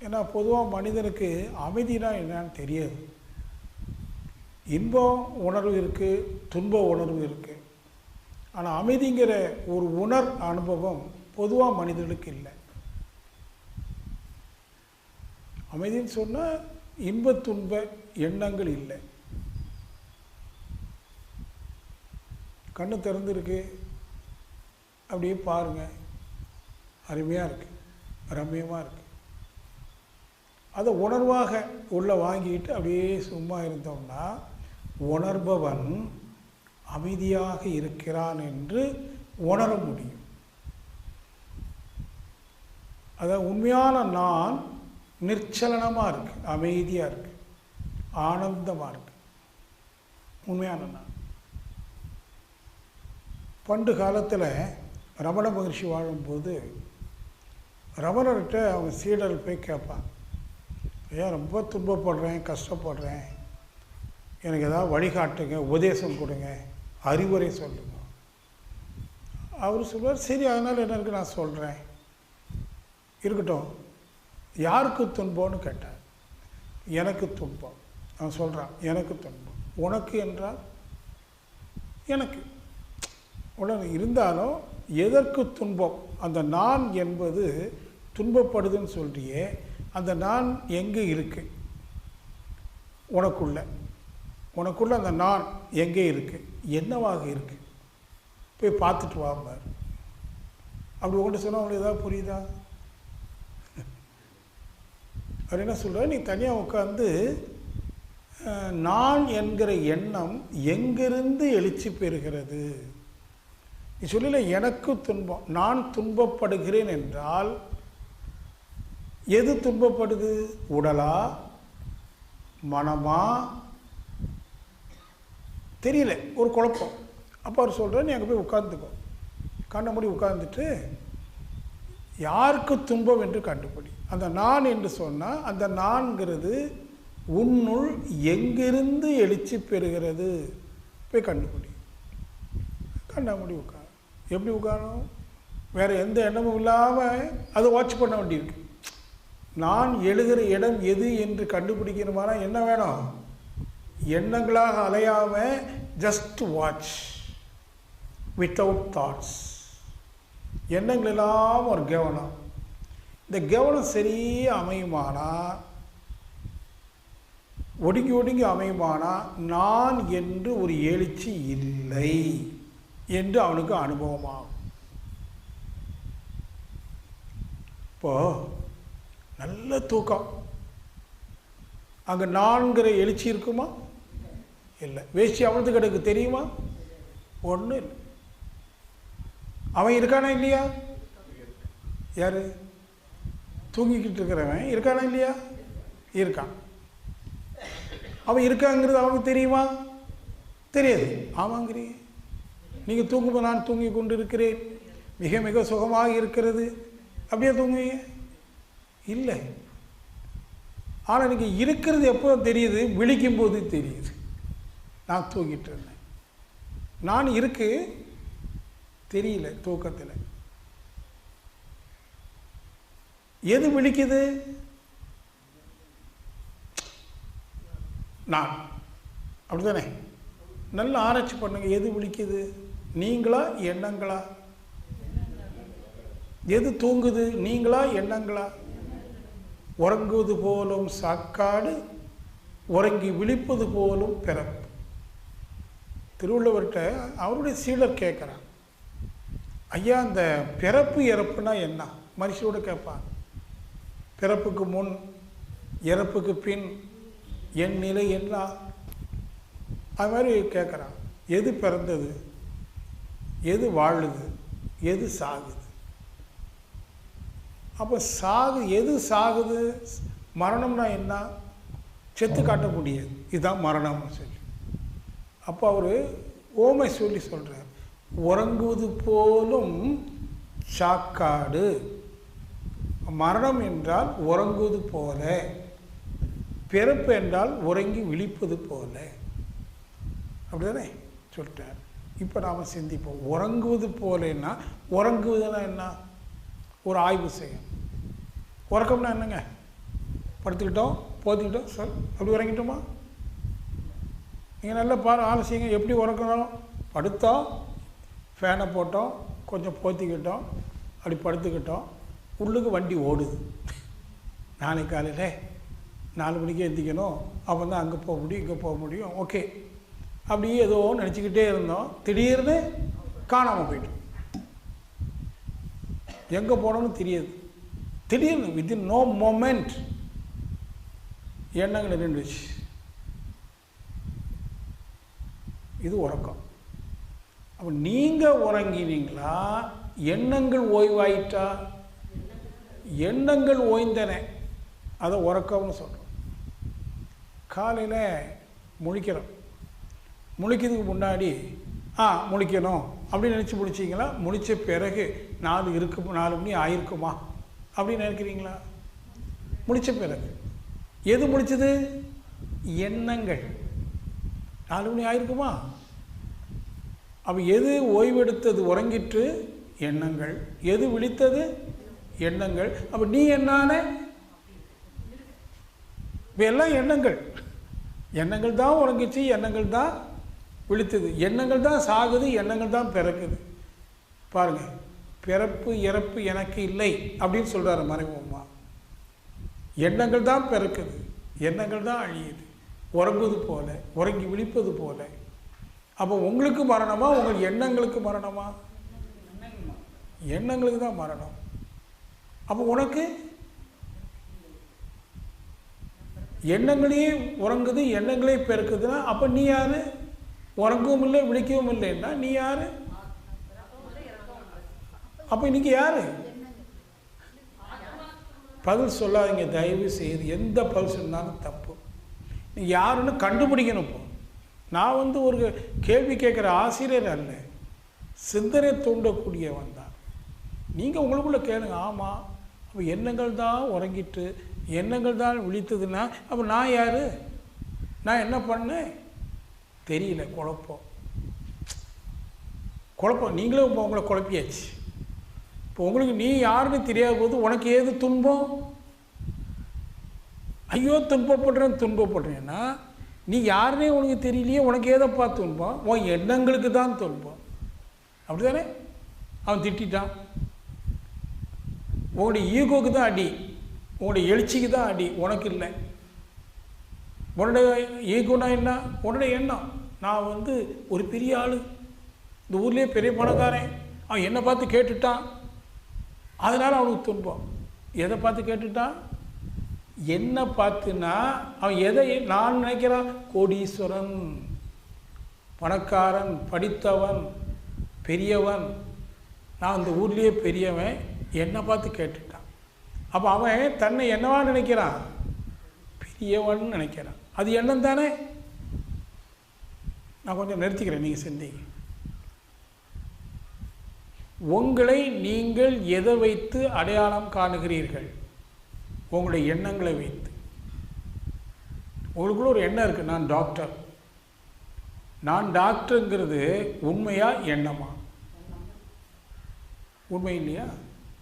ஏன்னா பொதுவாக மனிதனுக்கு அமைதினா என்னன்னு தெரியாது. இன்பம் உணர்வு இருக்குது, துன்ப உணர்வு இருக்குது. ஆனால் அமைதிங்கிற ஒரு அனுபவம் பொதுவாக மனிதர்களுக்கு இல்லை. அமைதின்னு சொன்னால் இன்ப துன்ப எண்ணங்கள் இல்லை. கண்ணு திறந்துருக்கு, அப்படியே பாருங்கள், அருமையாக இருக்குது, ரம்மியமாக இருக்குது. அதை உணர்வாக உள்ளே வாங்கிட்டு அப்படியே சும்மா இருந்தோம்னா உணர்பவன் அமைதியாக இருக்கிறான் என்று உணர முடியும். அதான் உண்மையான நான் நிர்ச்சலனமாக இருக்குது, அமைதியாக இருக்குது, ஆனந்தமாக இருக்குது. உண்மையான நான். பண்டு காலத்தில் ரமண மகர்ஷி வாழும்போது ரமணர்கிட்ட அவங்க சீடர்கள் போய் கேட்பாங்க, ஐயா ரொம்ப துன்பப்படுறேன், கஷ்டப்படுறேன், எனக்கு ஏதாவது வழிகாட்டுங்க, உபதேசம் கொடுங்க, அறிவுரை சொல்லுங்க. அவர் சொல்வார், சரி அதனால் என்ன இருக்குது நான் சொல்கிறேன், இருக்கட்டும். யாருக்கு துன்பம்னு கேட்டார். எனக்கு துன்பம். அவன் சொல்கிறான், எனக்கு துன்பம். உனக்கு என்றால் எனக்கு உடனே இருந்தாலும் எதற்கு துன்பம்? அந்த நான் என்பது துன்பப்படுதுன்னு சொல்றியே, அந்த நான் எங்கே இருக்கு? உனக்குள்ள அந்த நான் எங்கே இருக்கு? என்னவாக இருக்கு? போய் பார்த்துட்டு வாம்பார். அப்படி உங்கள்கிட்ட சொன்னால் உங்களுக்கு ஏதாவது புரியுதா? அவர் என்ன சொல்கிறார், நீ தனியாக உட்காந்து நான் என்கிற எண்ணம் எங்கிருந்து எழுச்சி பெறுகிறது? நீ சொல்லல எனக்கு துன்பம், நான் துன்பப்படுகிறேன் என்றால் எது துன்பப்படுது? உடலா, மனமா? தெரியல, ஒரு குழப்பம். அப்போ அவர் சொல்கிறார், நீ அங்கே போய் உட்கார்ந்துக்கோ, கண்ணை மூடி உட்கார்ந்துட்டு யாருக்கு துன்பம் என்று கண்டுபிடி. அந்த நான் என்று சொன்னால் அந்த நான்கிறது உன்னுள் எங்கிருந்து எழுச்சி பெறுகிறது போய் கண்டுபிடி. கண்ணை மூடி உட்கார். எப்படி உட்காரணும்? வேறு எந்த எண்ணமும் இல்லாமல் அதை வாட்ச் பண்ண வேண்டியிருக்கு. நான் எழுகிற இடம் எது என்று கண்டுபிடிக்கணுமானா என்ன வேணும்? எண்ணங்களாக அலையாமல் ஜஸ்ட் வாட்ச் வித்தவுட் தாட்ஸ். எண்ணங்கள் இல்லாமல் ஒரு கவனம். இந்த கவனம் சரியாக அமையுமானா, ஒடுங்கி ஒடுங்கி அமையுமானா நான் என்று ஒரு எழுச்சி இல்லை என்று அவனுக்கு அனுபவமாகும். இப்போது நல்ல தூக்கம், அங்கே நான்கிற எழுச்சி இருக்குமா? இல்லை. வேஷ்டி அவிழ்ந்து கிடக்கு தெரியுமா? ஒன்றும் இல்லை. அவன் இருக்கானா இல்லையா? யார்? தூங்கிக்கிட்டு இருக்கிறவன் இருக்கானா இல்லையா? இருக்கான். அவன் இருக்காங்கிறது அவனுக்கு தெரியுமா? தெரியாது. ஆமாங்கிறீங்க. நீங்கள் தூங்கும்போது நான் தூங்கி கொண்டு இருக்கிறேன், மிக மிக சுகமாக இருக்கிறது, அப்படியே தூங்குவீங்க? இல்லை. ஆனால் நீங்கள் இருக்கிறது எப்போ தெரியுது? விழிக்கும் போது தெரியுது. நான் தூங்கிட்டு இருந்தேன், நான் இருக்கு தெரியல தூக்கத்தில். எது விழிக்குது? நான். அப்படிதானே? நல்லா ஆராய்ச்சி பண்ணுங்க. எது விழிக்குது? நீங்களா எண்ணங்களா? எது தூங்குது? நீங்களா எண்ணங்களா? உறங்குவது போலும் சாக்காடு, உறங்கி விழிப்பது போலும் பிறப்பு. திருவள்ளுவர்கிட்ட அவருடைய சீடர் கேட்குறான், ஐயா அந்த பிறப்பு இறப்புனா என்ன? மனுஷனோட கேட்பான். பிறப்புக்கு முன் இறப்புக்கு பின் என் நிலை என்ன? அது மாதிரி கேட்குறான். எது பிறந்தது, எது வாழுது, எது சாகுது? அப்போ எது சாகுது? மரணம்னா என்ன? செத்து காட்ட முடியாது, இதுதான் மரணம்னு சொல்லி. அப்போ அவர் ஓமை சொல்லி சொல்கிறார், உறங்குவது போலும் சாக்காடு. மரணம் என்றால் உறங்குவது போல, பிறப்பு என்றால் உறங்கி விழிப்பது போல. அப்படிதானே சொல்லிட்டார். இப்போ நாம் சிந்திப்போம், உறங்குவது போலன்னா உறங்குவதுன்னா என்ன? ஒரு ஆய்வு செய்யும். உறக்கம்னா என்னங்க? படுத்துக்கிட்டோம், போத்திக்கிட்டோம், சார் அப்படி உறங்கிட்டோமா? நீங்கள் நல்லா ஆலோசிங்க. எப்படி உறக்கணும்? படுத்தோம், ஃபேனை போட்டோம், கொஞ்சம் போத்திக்கிட்டோம், அப்படி படுத்துக்கிட்டோம், உள்ளுக்கு வண்டி ஓடுது. நாளைக்கு காலையில் 4 மணிக்கு எந்திக்கணும், அப்போ தான் அங்கே போக முடியும், இங்கே போக முடியும், ஓகே. அப்படியே ஏதோ நினச்சிக்கிட்டே இருந்தோம், திடீர்னு காணாமல் போயிட்டோம். எங்கே போனோம்னு தெரியாது. திடீர்னு வித்தின் நோ மொமெண்ட் எண்ணங்கள் நின்றுச்சு. இது உறக்கம். அப்போ நீங்கள் உறங்கினீங்களா? எண்ணங்கள் ஓய்வாயிட்டா? எண்ணங்கள் ஓய்ந்தன, அதை உறக்கம்னு சொல்கிறோம். காலையில் முழிக்கிறோம், முழிக்கிறதுக்கு முன்னாடி முழிக்கணும் அப்படின்னு நினச்சி முடிச்சிங்களா? முழித்த பிறகு 4 மணி ஆயிருக்குமா அப்படின்னு நினைக்கிறீங்களா? முழித்த பிறகு எது முழிச்சது? எண்ணங்கள். 4 மணி ஆயிருக்குமா? அப்போ எது ஓய்வெடுத்தது? உறங்கிட்டு எண்ணங்கள். எது விழித்தது? எண்ணங்கள். அப்போ நீ என்னான? இப்போ எல்லாம் எண்ணங்கள். எண்ணங்கள் தான் உறங்கிச்சு, எண்ணங்கள் தான் விழித்தது, எண்ணங்கள் தான் சாகுது, எண்ணங்கள் தான் பிறக்குது. பாருங்கள், பிறப்பு இறப்பு எனக்கு இல்லை அப்படின்னு சொல்கிறாரு மறைமுகமா. எண்ணங்கள் தான் பிறக்குது, எண்ணங்கள் தான் அழியுது, உறங்குவது போல, உறங்கி விழிப்பது போல. அப்போ உங்களுக்கு மரணமா? உங்கள் எண்ணங்களுக்கு மரணமா? எண்ணங்களுக்கு தான் மரணம். அப்போ உனக்கு எண்ணங்களையே உறங்குது, எண்ணங்களே பிறக்குதுன்னா அப்போ நீ யாரு? உறங்கவும் இல்லை, விழிக்கவும் இல்லைன்னா நீ யாரு? அப்போ இன்னைக்கு யாரு? பதில் சொல்லாதீங்க தயவு செய்து. எந்த பதில் சொன்னாலும் தப்பு. நீ யாருன்னு கண்டுபிடிக்கணும். இப்போ நான் ஒரு கேள்வி கேட்குற ஆசிரியர் அல்ல, சிந்தனை தூண்டக்கூடியவன் தான். நீங்கள் உங்களுக்குள்ள கேளுங்க. ஆமாம், அப்போ எண்ணங்கள் தான் உறங்கிட்டு எண்ணங்கள் தான் விழித்ததுன்னா அப்போ நான் யார்? நான் என்ன பண்ணேன்? தெரியல. குழப்பம். நீங்களே இப்போ உங்களை குழப்பியாச்சு. இப்போ உங்களுக்கு நீ யாருன்னு தெரியாத போது உனக்கு ஏது துன்பம்? ஐயோ துன்பப்படுறேன்னா நீ யாருன்னே உனக்கு தெரியலையே, உனக்கு ஏதப்பா துன்பம்? உன் எண்ணங்களுக்கு தான் துன்பம். அப்படி தானே? அவன் திட்டான், உங்களுடைய ஈகோக்கு தான் அடி, உங்களுடைய எழுச்சிக்கு தான் அடி, உனக்கு இல்லை. உன்னுடைய ஈகோனா என்ன? உன்னுடைய எண்ணம். நான் ஒரு பெரிய ஆள், இந்த ஊர்லேயே பெரிய பணக்காரன், அவன் என்னை பார்த்து கேட்டுட்டான், அதனால் அவனுக்கு துன்பம். எதை பார்த்து கேட்டுட்டான்? என்ன பார்த்துன்னா அவன் எதை நான் நினைக்கிறான்? கோடீஸ்வரன், பணக்காரன், படித்தவன், பெரியவன், நான் இந்த ஊர்லேயே பெரியவன், என்னை பார்த்து கேட்டுட்டான். அப்போ அவன் தன்னை என்னவா நினைக்கிறான்? பெரியவன் நினைக்கிறான். அது எண்ணம் தானே? நான் கொஞ்சம் நிறுத்திக்கிறேன், நீங்கள் சிந்திங்க. உங்களை நீங்கள் எதை வைத்து அடையாளம் காணுகிறீர்கள்? உங்களுடைய எண்ணங்களை வைத்து. உங்களுக்குள்ள ஒரு எண்ணம் இருக்குது, நான் டாக்டர். நான் டாக்டருங்கிறது உண்மையா எண்ணமா? உண்மை இல்லையா?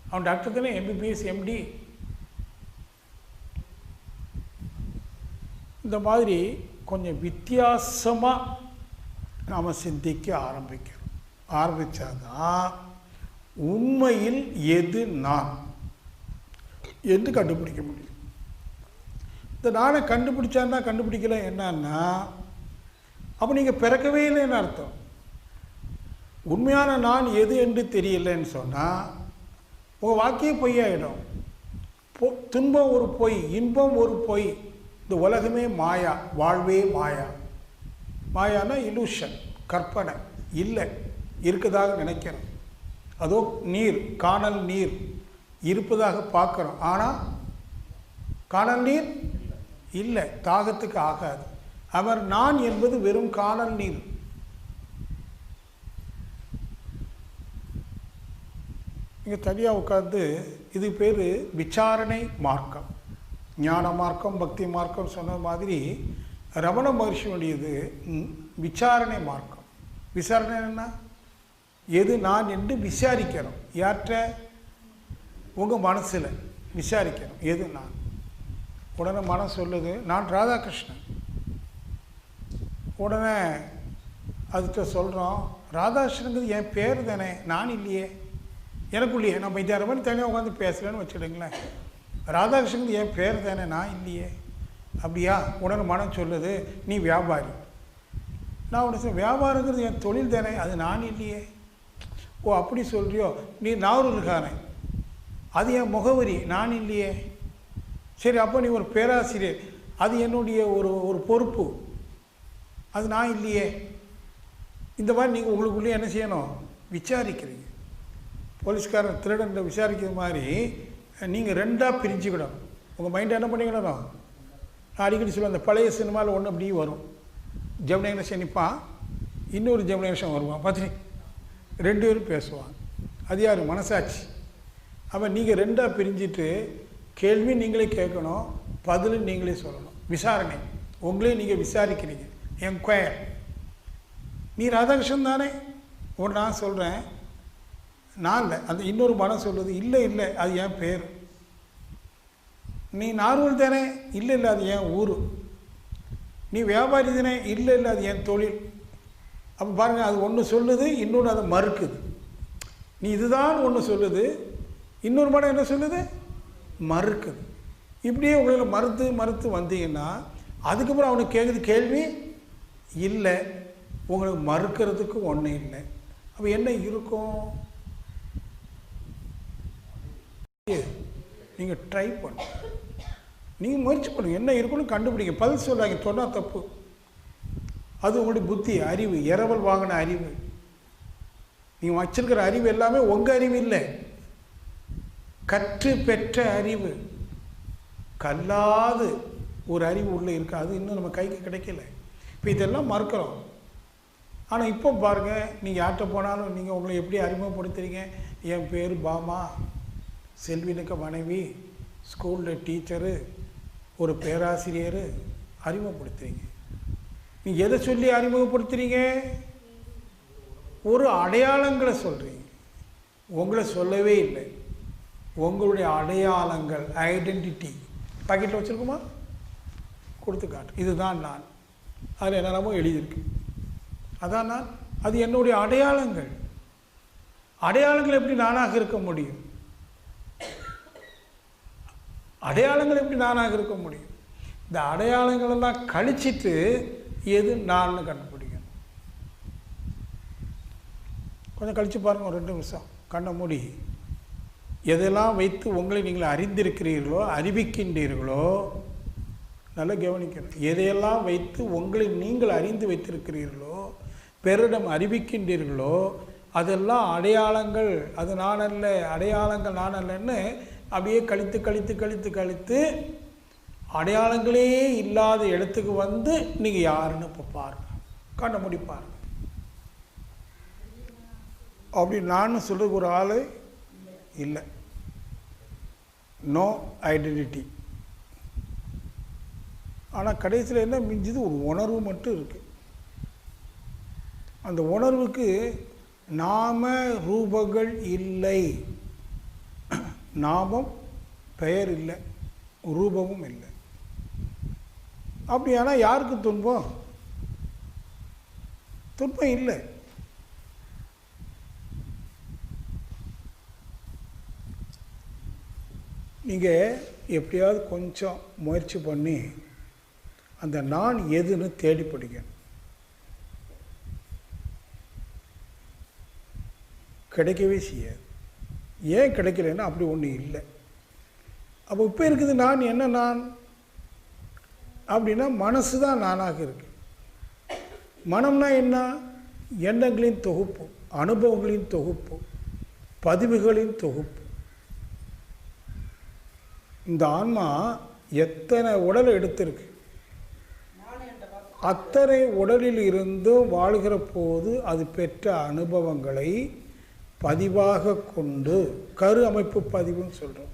அவன் டாக்டர் தானே, எம்பிபிஎஸ் எம்டி. இந்த மாதிரி கொஞ்சம் வித்தியாசமாக நாம் சிந்திக்க ஆரம்பித்தாதான் உண்மையில் எது நான் என்று கண்டுபிடிக்க முடியும். இந்த நானை கண்டுபிடிச்சான்னா கண்டுபிடிக்கல என்னன்னா, அப்போ நீங்கள் பிறக்கவே இல்லைன்னு அர்த்தம். உண்மையான நான் எது என்று தெரியலன்னு சொன்னால் உங்கள் வாக்கியம் பொய்யாயிடும். துன்பம் ஒரு பொய், இன்பம் ஒரு பொய். இந்த உலகமே மாயா, வாழ்வே மாயா. மாயானா இலூஷன், கற்பனை, இல்லை இருக்கதாக நினைக்கிறோம். அதோ நீர், காணல் நீர் இருப்பதாக பார்க்குறோம், ஆனால் காணல் நீர் இல்லை, தாகத்துக்கு ஆகாது. அவர் நான் என்பது வெறும் காணல் நீர். இங்கே தனியாக உட்கார்ந்து இது பேர் விசாரணை மார்க்கம். ஞான மார்க்கம், பக்தி மார்க்கம் சொன்ன மாதிரி ரமண மகர்ஷியுடையது விசாரணை மார்க்கம். விசாரணை என்ன? எது நான் என்று விசாரிக்கிறோம். யார்கிட்ட? உங்கள் மனசில் விசாரிக்கிறோம், எது நான். உடனே மனம் சொல்லுது நான் ராதாகிருஷ்ணன். உடனே அதுகிட்ட சொல்கிறோம், ராதாகிருஷ்ணனுங்கிறது என் பேர் தானே, நான் இல்லையே, எனக்குள்ளேயே. நம்ம 5-6 மணி தனியாக உட்காந்து பேசலன்னு வச்சுடுங்களேன். ராதாகிருஷ்ணனுக்கு என் பேர் தானே, நான் இல்லையே. அப்படியா? உடனே மனம் சொல்லுது நீ வியாபாரி. நான் உடனே வியாபாரங்கிறது என் தொழில் தானே, அது நான் இல்லையே. ஓ அப்படி சொல்கிறியோ? நீ நாவூருக்காரன், அது என் முகவரி, நான் இல்லையே. சரி, அப்போ நீ ஒரு பேராசிரியர், அது என்னுடைய ஒரு பொறுப்பு, அது நான் இல்லையே. இந்த மாதிரி நீங்கள் உங்களுக்குள்ளேயே என்ன செய்யணும்? விசாரிக்கிறீங்க. போலீஸ்காரன் திருடன் விசாரிக்கிற மாதிரி நீங்கள் ரெண்டாக பிரிஞ்சுக்கிடணும். உங்கள் மைண்டை என்ன பண்ணிக்கிடணும்? நான் அடிக்கடி சொல்லுவேன், அந்த பழைய சினிமாவில் ஒன்று அப்படி வரும். ஜெமினி கணேசன் நிற்பான், இன்னொரு ஜெமினி கணேசன் வருவான், பார்த்து 2 பேரும் பேசுவான். அது யார்? மனசாட்சி. அப்போ நீங்கள் ரெண்டாக பிரிஞ்சுட்டு கேள்வி நீங்களே கேட்கணும், பதில் நீங்களே சொல்லணும். விசாரணை, உங்களே நீங்கள் விசாரிக்கிறீங்க. என்கொயர். நீ ராதாகிருஷ்ணன் தானே? ஒன்று நான் சொல்கிறேன், நான் இல்லை, அந்த இன்னொரு மனம் சொல்லுது இல்லை இல்லை அது என் பேர். நீ நார்மல் தானே? இல்லை இல்லை அது என் ஊர். நீ வியாபாரி தானே? இல்லை இல்லை அது என் தொழில். அப்போ பாருங்கள், அது ஒன்று சொல்லுது, இன்னொன்று அதை மறுக்குது. நீ இதுதான் ஒன்று சொல்லுது, இன்னொரு மனம் என்ன சொல்லுது? மறுக்குது. இப்படியே உங்களை மறுத்து மறுத்து வந்தீங்கன்னா அதுக்கப்புறம் அவனுக்கு கேட்குது கேள்வி இல்லை, உங்களுக்கு மறுக்கிறதுக்கு ஒன்றும் இல்லை. அப்போ என்ன இருக்கும்? நீங்கள் ட்ரை பண்ணு, நீங்கள் முயற்சி பண்ணுங்கள், என்ன இருக்குன்னு கண்டுபிடிங்க. பதில் சொல்லாங்க, சொன்னால் தப்பு. அது உங்களுடைய புத்தி, அறிவு, இரவல் வாங்கின அறிவு. நீங்கள் வச்சிருக்கிற அறிவு எல்லாமே உங்கள் அறிவு இல்லை, கற்று பெற்ற அறிவு. கல்லாது ஒரு அறிவு உள்ளே இருக்குது, அது இன்னும் நம்ம கைக்கு கிடைக்கல. இப்போ இதெல்லாம் மறுக்கிறோம். ஆனால் இப்போ பாருங்கள், நீங்கள் யார்கிட்ட போனாலும் நீங்கள் உங்களை எப்படி அறிமுகப்படுத்துறீங்க? என் பேர் பாமா, செல்வினுக்கு மனைவி, ஸ்கூலில் டீச்சரு, ஒரு பேராசிரியர் அறிமுகப்படுத்துறீங்க. நீங்கள் எதை சொல்லி அறிமுகப்படுத்துறீங்க? ஒரு அடையாளங்களை சொல்கிறீங்க. உங்களை சொல்லவே இல்லை. உங்களுடைய அடையாளங்கள், ஐடென்டிட்டி பாக்கெட்டில் வச்சுருக்குமா? கொடுத்து காட்டு, இதுதான் நான். அதில் என்னெல்லாமோ எழுதியிருக்கு, அதான் நான். அது என்னுடைய அடையாளங்கள். அடையாளங்கள் எப்படி நானாக இருக்க முடியும்? அடையாளங்கள் எப்படி நானாக இருக்க முடியும்? இந்த அடையாளங்களெல்லாம் கழிச்சிட்டு எது நான் கண்டுபிடிக்கணும். கொஞ்சம் கழித்து பாருங்கள், ஒரு 2 நிமிஷம் கண்ணை மூடி. எதெல்லாம் வைத்து உங்களை நீங்கள் அறிந்திருக்கிறீர்களோ, அறிவிக்கின்றீர்களோ, நல்லா கவனிக்கணும். எதையெல்லாம் வைத்து உங்களை நீங்கள் அறிந்து வைத்திருக்கிறீர்களோ, பிறரிடம் அறிவிக்கின்றீர்களோ, அதெல்லாம் அடையாளங்கள். அது நான் அல்ல, அடையாளங்கள் நான் அல்லன்னு அப்படியே கழித்து கழித்து கழித்து கழித்து அடையாளங்களே இல்லாத இடத்துக்கு வந்து நீங்கள் யாருன்னு இப்போ பாருங்கள். கண்ண மூடி பாருங்கள். அப்படி நான் சொல்கிறதுக்கு ஒரு ஆள் இல்லை. No identity. ஆனால் கடைசியில் என்ன மிஞ்சுது? ஒரு உணர்வு மட்டும் இருக்குது. அந்த உணர்வுக்கு நாம ரூபங்கள் இல்லை. நாமம் பெயர் இல்லை, ரூபமும் இல்லை. அப்படியானா யாருக்கு துன்பம்? துன்பம் இல்லை. நீங்கள் எப்படியாவது கொஞ்சம் முயற்சி பண்ணி அந்த நான் எதுன்னு தேடி படிக்க. கிடைக்கவே செய்யாது. ஏன் கிடைக்கலன்னா அப்படி ஒன்று இல்லை. அப்போ இப்போ இருக்குது நான் என்ன? நான் அப்படின்னா மனசு தான் நானாக இருக்கு. மனம்னா என்ன? எண்ணங்களின் தொகுப்பு, அனுபவங்களின் தொகுப்பு, பதிவுகளின் தொகுப்பு. இந்த ஆன்மா எத்தனை உடலை எடுத்திருக்கு, அத்தனை உடலில் இருந்தும் வாழ்கிற போது அது பெற்ற அனுபவங்களை பதிவாக கொண்டு, கரு அமைப்பு பதிவுன்னு சொல்கிறோம்,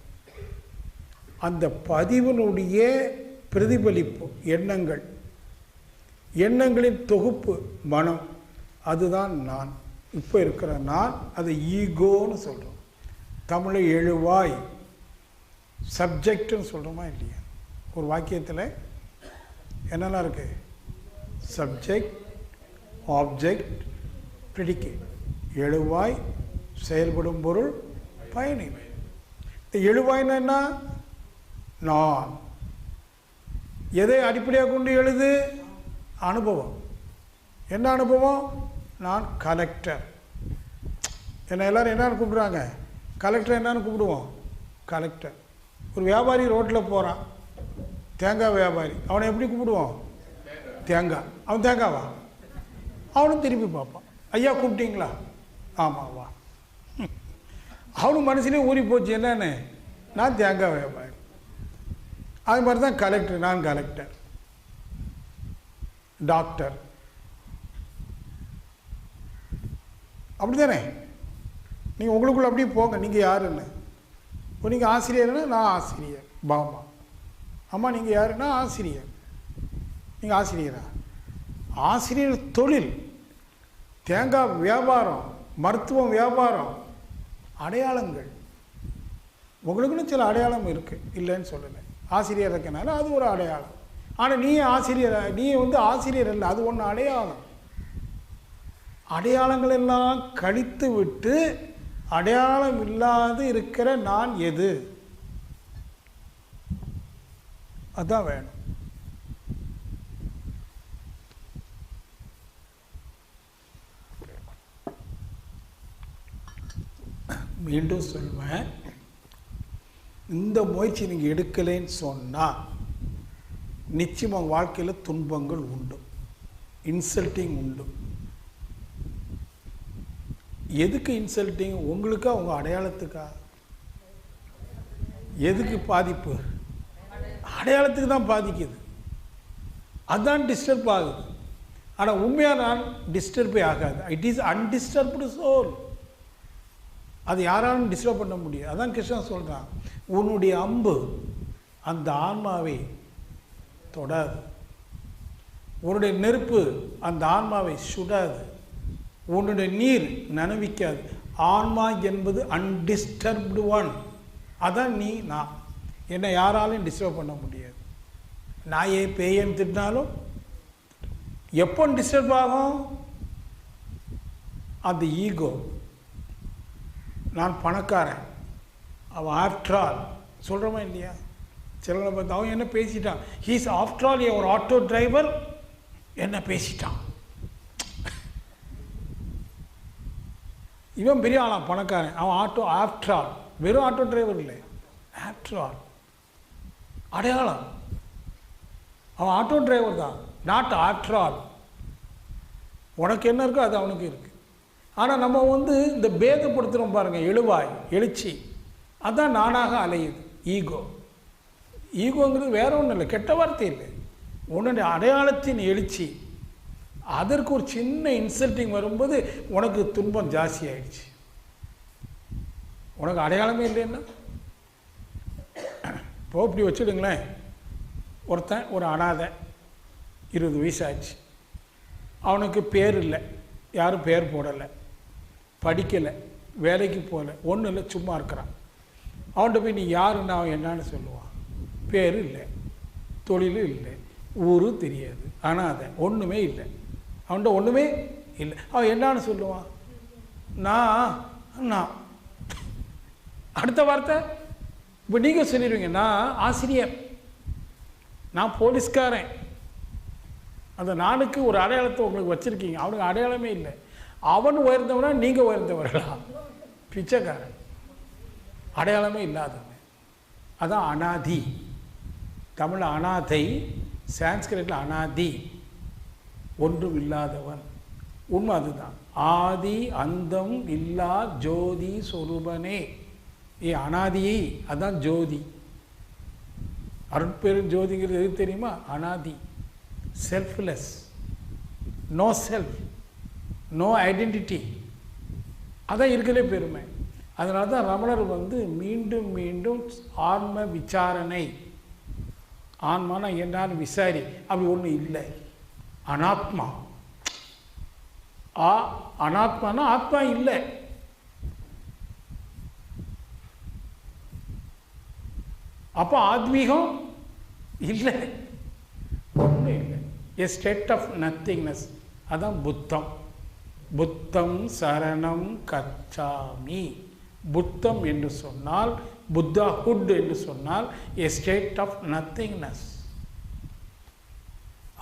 அந்த பதிவினுடைய பிரதிபலிப்பு எண்ணங்கள், எண்ணங்களின் தொகுப்பு மனம், அதுதான் நான். இப்போ இருக்கிற நான், அது ஈகோன்னு சொல்கிறோம். தமிழை எழுவாய், சப்ஜெக்ட்னு சொல்கிறோமா இல்லையா? ஒரு வாக்கியத்தில் என்னெல்லாம் இருக்குது? Subject, object, predicate. எழுவாய், செயல்படும் பொருள், பயணி. இந்த எழுவாய்னா என்ன? நான். எதை அடிப்படையாக கொண்டு எழுது? அனுபவம். என்ன அனுபவம்? நான் கலெக்டர். என்ன எல்லோரும் என்னன்னு கூப்பிடுறாங்க? கலெக்டர். என்னன்னு கூப்பிடுவோம்? கலெக்டர். ஒரு வியாபாரி ரோட்டில் போகிறான், தேங்காய் வியாபாரி, அவனை எப்படி கூப்பிடுவோம்? தேங்காய். அவன் தேங்காவா? அவனும் திருப்பி பார்ப்பான், ஐயா கூப்பிட்டீங்களா? ஆமாம் வா. அவனும் மனசுலேயே ஊறி போச்சு, என்னன்னு? நான் தேங்காய் வியாபாரி. அது மாதிரி தான் கலெக்டர். நான் கலெக்டர், டாக்டர். அப்படி தானே? நீங்கள் உங்களுக்குள்ள அப்படியே போங்க, நீங்கள் யாருன்னு. இப்போ நீங்கள் ஆசிரியர்னா நான் ஆசிரியர், பாமா. அம்மா நீங்கள் யாருன்னா ஆசிரியர். நீங்கள் ஆசிரியரா? ஆசிரியர் தொழில், தேங்காய் வியாபாரம், மருத்துவம் வியாபாரம், அடையாளங்கள். உங்களுக்குன்னு சில அடையாளம் இருக்குது, இல்லைன்னு சொல்லலை. ஆசிரியர் இருக்கனால அது ஒரு அடையாளம். ஆனால் நீ ஆசிரியர், நீ ஆசிரியர் இல்லை, அது ஒன்று அடையாளம். அடையாளங்கள் எல்லாம் கழித்து விட்டு அடையாளம் இல்லாது இருக்கிற நான் எது? அதான் வேணும். மீண்டும் சொல்வேன், இந்த முயற்சி நீங்கள் எடுக்கலைன்னு சொன்னால் நிச்சயமாக வாழ்க்கையில் துன்பங்கள் உண்டு, இன்சல்ட்டிங் உண்டு. எதுக்கு இன்சல்ட்டிங்? உங்களுக்கா, உங்கள் அடையாளத்துக்கா? எதுக்கு பாதிப்பு? அடையாளத்துக்கு தான் பாதிக்குது, அதுதான் டிஸ்டர்ப் ஆகுது. ஆனால் உண்மையாக நான் டிஸ்டர்பே ஆகாது. It is undisturbed soul. அது யாராலும் டிஸ்டர்ப் பண்ண முடியாது. அதான் கிருஷ்ணன் சொல்கிறான், உன்னுடைய அம்பு அந்த ஆன்மாவை தொடாது, உன்னுடைய நெருப்பு அந்த ஆன்மாவை சுடாது, உன்னுடைய நீர் நனவிக்காது. ஆன்மா என்பது அன்டிஸ்டர்ப்டு ஒன். அதான் நீ. நான் என்னை யாராலையும் டிஸ்டர்ப் பண்ண முடியாது. நாயே பேயன்னு திட்டினாலும் எப்போ டிஸ்டர்ப் ஆகும்? அந்த ஈகோ. நான் பணக்காரன், அவன் ஆஃப்டர் ஆல் சொல்கிறோமா இல்லையா? சிலனை பார்த்து அவன் என்ன பேசிட்டான், ஹீஸ் ஆஃப்டர் ஆல் ஒரு ஆட்டோ டிரைவர், என்ன பேசிட்டான். இவன் பெரிய ஆளாம், பணக்காரன், அவன் ஆட்டோ ஆஃப்டர் ஆல். வெறும் ஆட்டோ டிரைவர் இல்லை, ஆஃப்டர் ஆல் அடையாளம். அவன் ஆட்டோ டிரைவர் தான், நாட் ஆஃப்டர் ஆல். உனக்கு என்ன இருக்கோ அது அவனுக்கு இருக்குது. ஆனால் நம்ம இந்த பேதப்படுத்துகிறோம் பாருங்கள், எழுவாய், எழுச்சி, அதுதான் நானாக அலையுது. ஈகோ. ஈகோங்கிறது வேற ஒன்றும் இல்லை, கெட்ட வார்த்தை இல்லை. உன்னுடைய அடையாளத்தின் எழுச்சி, அதற்கு ஒரு சின்ன இன்சல்ட்டிங் வரும்போது உனக்கு துன்பம் ஜாஸ்தி ஆயிடுச்சு. உனக்கு அடையாளமே இல்லைன்னா இப்போ இப்படி வச்சுடுங்களேன். ஒருத்தன் ஒரு அனாதை, 20 வயசு ஆச்சு, அவனுக்கு பேர் இல்லை, யாரும் பேர் போடலை, படிக்கலை, வேலைக்கு போகலை, ஒன்றும் இல்லை, சும்மா இருக்கிறான். அவன்கிட்ட போய் நீ யாருன்னு அவன் என்னன்னு சொல்லுவான்? பேர் இல்லை, தொழிலும் இல்லை, ஊரும் தெரியாது, அனாதை, ஒன்றுமே இல்லை, அவன்கிட்ட ஒன்றுமே இல்லை. அவன் என்னான்னு சொல்லுவான்? நான். அடுத்த வார்த்தை இப்போ நீங்கள் சொல்லிடுவீங்க, நான் ஆசிரியர், நான் போலீஸ்காரன். அந்த நாளுக்கு ஒரு அடையாளத்தை உங்களுக்கு வச்சுருக்கீங்க, அவனுக்கு அடையாளமே இல்லை. அவன் உயர்ந்தவனா, நீங்கள் உயர்ந்தவர்களா? பிச்சைக்காரன், அடையாளமே இல்லாதவன். அதான் அனாதி. தமிழ் அனாதை, சான்ஸ்கிரிட்டில் அனாதி, ஒன்றும் இல்லாதவன். உண்மை அதுதான். ஆதி அந்தம் இல்லா ஜோதி சொரூபனே. அனாதியை அதான் ஜோதி. அருட்பெரும் ஜோதிங்கிறது எது தெரியுமா? அனாதி, selfless, no self, no identity. அதான் இருக்கலே பெருமை. அதனால தான் ரமணர் மீண்டும் மீண்டும் ஆன்ம விசாரணை, ஆன்மானா என்னான்னு விசாரி, அப்படி ஒன்று இல்லை. அனாத்மா, அனாத்மானா ஆத்மா இல்லை. அப்போ ஆத்மீகம் இல்லை, ஒன்றும் இல்லை. A state of nothingness. அதான் புத்தம். புத்தம் சரணம் கச்சாமி. புத்தம் என்று சொன்னால், புத்தாஹுட் என்று சொன்னால் எ ஸ்டேட் ஆஃப் நத்திங்னஸ்.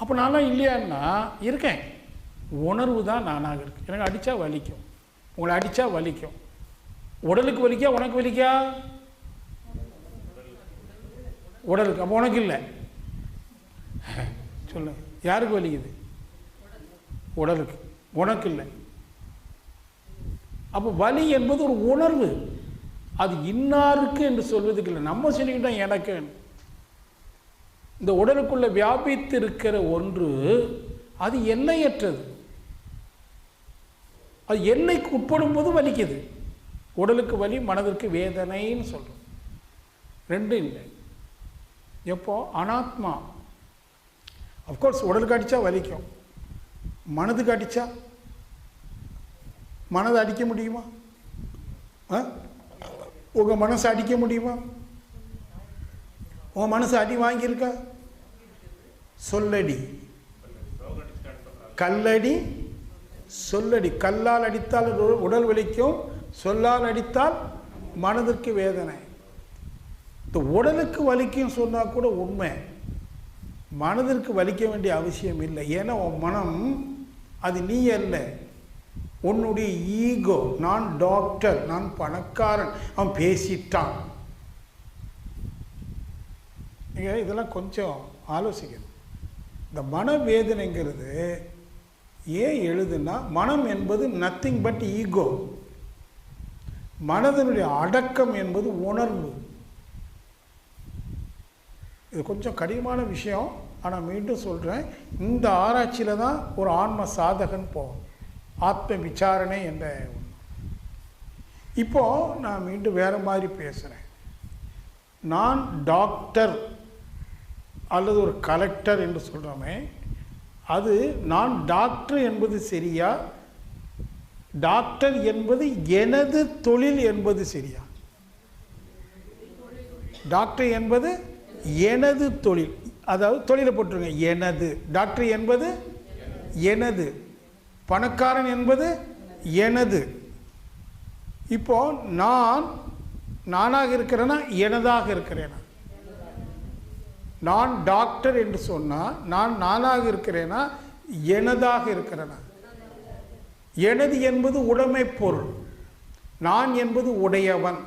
அப்போ நான்லாம் இல்லையான்னா இருக்கேன். உணர்வு தான் நானாக இருக்கு. எனக்கு அடித்தா வலிக்கும், உங்களை அடித்தா வலிக்கும். உடலுக்கு வலிக்கா, உனக்கு வலிக்கா? உடலுக்கு. அப்போ உனக்கு இல்லை. சொல்லு, யாருக்கு வலிக்குது? உடலுக்கு. உனக்கு இல்லை. அப்போ வலி என்பது ஒரு உணர்வு, அது இன்னாருக்கு என்று சொல்வதுக்கு இல்லை. நம்ம சொல்லிக்கிட்டோம் எனக்கு. இந்த உடலுக்குள்ள வியாபித்து இருக்கிற ஒன்று அது எல்லையற்றது. அது எல்லைக்கு உட்படும் போது வலிக்குது. உடலுக்கு வலி, மனதிற்கு வேதனைன்னு சொல்கிறோம். ரெண்டும் இல்லை. எப்போ? அனாத்மா. அஃப்கோர்ஸ் உடலுக்கு அடித்தா வலிக்கும், மனதுக்கு அடித்தா, மனதை அடிக்க முடியுமா? உங்கள் மனசை அடிக்க முடியுமா? உங்கள் மனசு அடி வாங்கியிருக்கா? சொல்லடி, கல்லடி, சொல்லடி. கல்லால் அடித்தால் உடல் வலிக்கும், சொல்லால் அடித்தால் மனதிற்கு வேதனை. இந்த உடலுக்கு வலிக்கும் சொன்னால் கூட உண்மை, மனதிற்கு வலிக்க வேண்டிய அவசியம் இல்லை. ஏன்னா உன் மனம் அது நீ அல்ல, உன்னுடைய ஈகோ. நான் டாக்டர், நான் பணக்காரன், அவன் பேசிட்டான். நீங்கள் இதெல்லாம் கொஞ்சம் ஆலோசிக்கணும். இந்த மனவேதனைங்கிறது ஏன் எழுதுனா, மனம் என்பது நத்திங் பட் ஈகோ. மனதனுடைய அடக்கம் என்பது உணர்வு. இது கொஞ்சம் கடினமான விஷயம். ஆனால் மீண்டும் சொல்கிறேன், இந்த ஆராய்ச்சியில் தான் ஒரு ஆன்ம சாதகன் போகும், ஆத்ம விசாரணை என்ற ஒன்று. இப்போது நான் மீண்டும் வேறு மாதிரி பேசுகிறேன். நான் டாக்டர் அல்லது ஒரு கலெக்டர் என்று சொல்கிறோமே, அது நான் டாக்டர் என்பது சரியா, டாக்டர் என்பது எனது தொழில் என்பது சரியா? டாக்டர் என்பது எனது தொழில், அதாவது தொழிலை போட்டுருங்க, எனது. டாக்டர் என்பது எனது, பணக்காரன் என்பது எனது. இப்போ நானாக இருக்கிறேன்னா எனதாக இருக்கிறேனா? நான் டாக்டர் என்று சொன்னால் நானாக இருக்கிறேனா எனதாக இருக்கிறேனா? எனது என்பது உடைமை பொருள், நான் என்பது உடையவன்.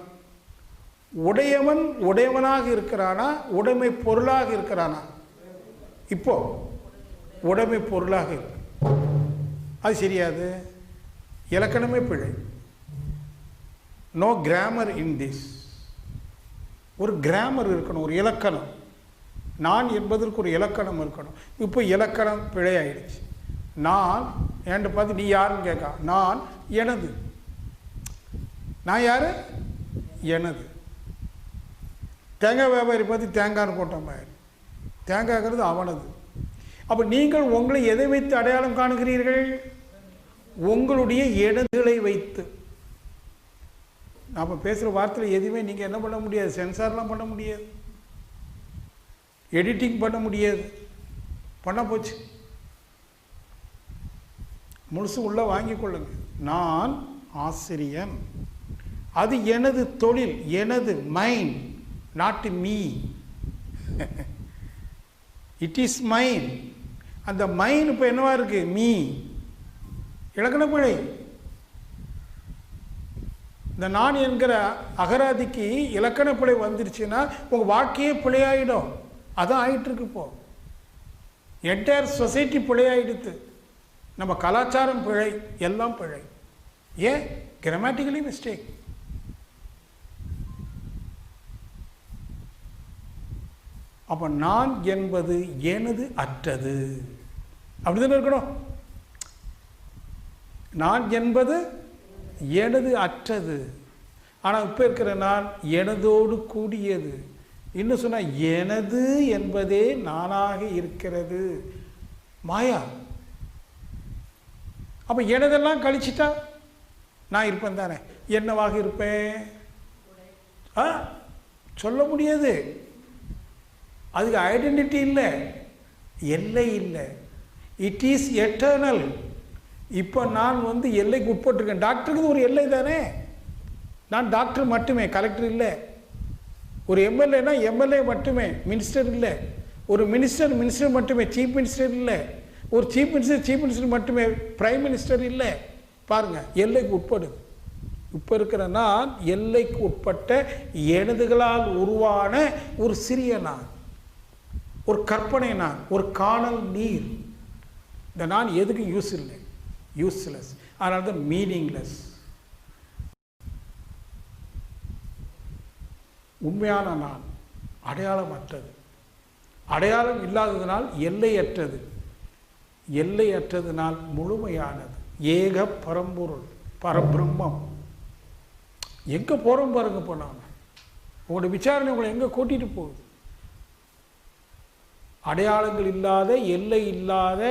உடையவன் உடையவனாக இருக்கிறானா, உடைமை பொருளாக இருக்கிறானா? இப்போ உடைமை பொருளாக இருக்கு. அது சரியாது, இலக்கணமே பிழை. No grammar in this. ஒரு கிராமர் இருக்கணும், ஒரு இலக்கணம். நான் என்பதற்கு ஒரு இலக்கணம் இருக்கணும். இப்போ இலக்கணம் பிழை ஆயிடுச்சு. நான் என்கிட்ட பார்த்து நீ யாருன்னு கேட்கா, நான் எனது. நான் யாரு? எனது. தேங்காய் வியாபாரி பார்த்து தேங்காய்னு போட்ட மாதிரி, தேங்காய்ங்கிறது அவனது. அப்போ நீங்கள் உங்களை எதை வைத்து அடையாளம் காணுகிறீர்கள்? உங்களுடைய எனதுகளை வைத்து. நாம் பேசுகிற வார்த்தையில் எதுவுமே நீங்கள் என்ன பண்ண முடியாது, சென்சார்லாம் பண்ண முடியாது, எடிட்டிங் பண்ண முடியாது. பண்ண போச்சு, முழுசு உள்ளே வாங்கி கொள்ளுங்க. நான் ஆசிரியன், அது எனது தொழில், எனது mind, not me. It is mine. அந்த மைன் இப்போ என்னவா இருக்கு? மீ. இலக்கண பிழை. இந்த நான் என்கிற அகராதிக்கு இலக்கண பிழை வந்துருச்சுன்னா உங்கள் வாழ்க்கையே பிழையாயிடும். அதான் ஆயிட்டுருக்கு. இப்போ என்டையர் சொசைட்டி பிழையாயிடுது. நம்ம கலாச்சாரம் பிழை, எல்லாம் பிழை. ஏன்? Grammatically mistake. அப்போ நான் என்பது எனது அற்றது, அப்படிதானே இருக்கணும். நான் என்பது எனது அற்றது. ஆனால் இப்போ இருக்கிற நான் எனதோடு கூடியது. இன்னும் சொன்னால் எனது என்பதே நானாக இருக்கிறது. மாயா. அப்போ எனதெல்லாம் கழிச்சிட்டா நான் இருப்பேன் தானே. என்னவாக இருப்பேன்? சொல்ல முடியாது. அதுக்கு ஐடென்டிட்டி இல்லை, எல்லை இல்லை. It is eternal. இப்போ நான் எல்லைக்கு உட்பட்டிருக்கேன். டாக்டருக்கு ஒரு எல்லை தானே. நான் டாக்டர் மட்டுமே, கலெக்டர் இல்லை. ஒரு எம்எல்ஏனா எம்எல்ஏ மட்டுமே, மினிஸ்டர் இல்லை. ஒரு மினிஸ்டர் மினிஸ்டர் மட்டுமே, சீஃப் மினிஸ்டர் இல்லை. ஒரு சீஃப் மினிஸ்டர் மட்டுமே, பிரைம் மினிஸ்டர் இல்லை. பாருங்கள், எல்லைக்கு உட்படுது. இப்போ இருக்கிற நான் எல்லைக்கு உட்பட்ட எனதுகளால் உருவான ஒரு சிறிய நான், ஒரு கற்பனை நான், ஒரு காணல் நீர். இந்த நான் எதுக்கு யூஸ் இல்லை, யூஸ்லெஸ். அதனால தான் மீனிங்லெஸ். உண்மையான நான் அடையாளம் அற்றது. அடையாளம் இல்லாததுனால் எல்லையற்றது, எல்லையற்றதுனால் முழுமையானது. ஏக பரம்பொருள், பரபிரம்மம். எங்கே போகிறோம் பாருங்க. இப்போ நாம் உங்களோட விசாரணை உங்களை எங்கே கூட்டிகிட்டு போகுது? அடையாளங்கள் இல்லாத, எல்லை இல்லாத,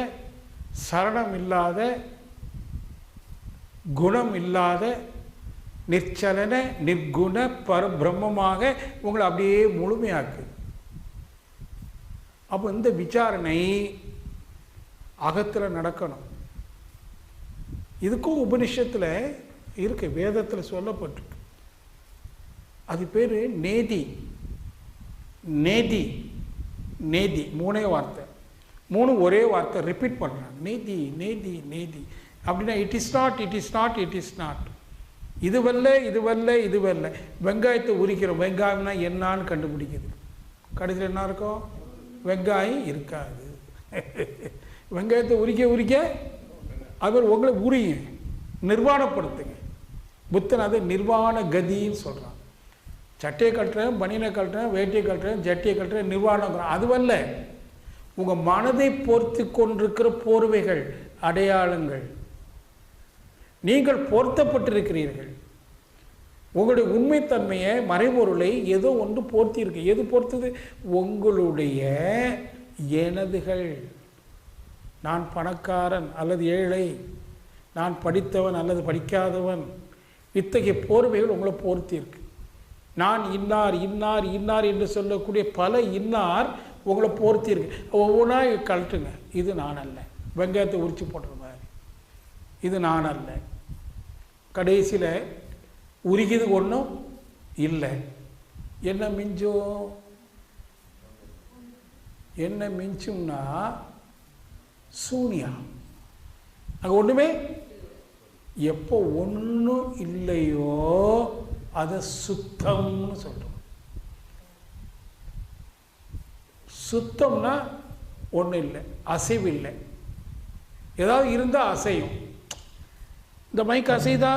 சரணம் இல்லாத, குணம் இல்லாத, நிற்சலன நிர்குண பரபிரம்மமாக உங்களை அப்படியே முழுமையாக்கு. அப்போ இந்த விசாரணை அகத்தில் நடக்கணும். இதுக்கும் உபனிஷத்தில் இருக்கு, வேதத்தில் சொல்லப்பட்டிருக்கு. அது பேர் நேதி. நேதி, நேதி. மூணே வார்த்தை, மூணு ஒரே வார்த்தை ரிப்பீட் பண்ணுறாங்க. நேதி, நேதி, நேதி. அப்படின்னா it is not, it is not, it is not. இதுவல்ல, இதுவல்ல, இதுவல்ல. வெங்காயத்தை உரிக்கிறோம், வெங்காயம்னா என்னான்னு கண்டுபிடிக்குது. கடைசியில் என்ன இருக்கும்? வெங்காயம் இருக்காது. வெங்காயத்தை உரிக்க உரிக்க அவர் உங்களை உரிங்க, நிர்வாணப்படுத்துங்க. புத்தன் அதை நிர்வாண கதின்னு சொல்கிறான். சட்டையை கட்டுறேன், பனியனை கட்டுறேன், வேட்டியை கட்டுறேன், ஜட்டியை கட்டுறேன், நிர்வாணங்கிறேன். அதுவல்ல. உங்கள் மனதை பொறுத்து கொண்டிருக்கிற போர்வைகள், அடையாளங்கள். நீங்கள் பொருத்தப்பட்டிருக்கிறீர்கள். உங்களுடைய உண்மைத்தன்மையை, மறைபொருளை ஏதோ ஒன்று போர்த்தி இருக்கு. எது பொறுத்தது? உங்களுடைய எனதுகள். நான் பணக்காரன் அல்லது ஏழை, நான் படித்தவன் அல்லது படிக்காதவன், இத்தகைய போர்வைகள் உங்களை போர்த்தி இருக்கு. நான் இன்னார் இன்னார் இன்னார் என்று சொல்லக்கூடிய பல இன்னார் உங்களை போர்த்தி இருக்கு. ஒவ்வொன்றா கழட்டுங்க. இது நான் அல்ல. வெங்காயத்தை உரிச்சு போடுற மாதிரி இது நான் அல்ல. கடைசியில் உருகிது ஒன்றும் இல்லை. என்ன மிஞ்சும்? என்ன மிஞ்சும்னா சூன்யா. அங்கே ஒன்றுமே. எப்போ ஒன்றும் இல்லையோ அதை சுத்தம்னு சொல்கிறோம். சுத்தம்னா ஒன்றும் இல்லை, அசைவு இல்லை. ஏதாவது இருந்தால் அசையும். இந்த மைக் அசைதா?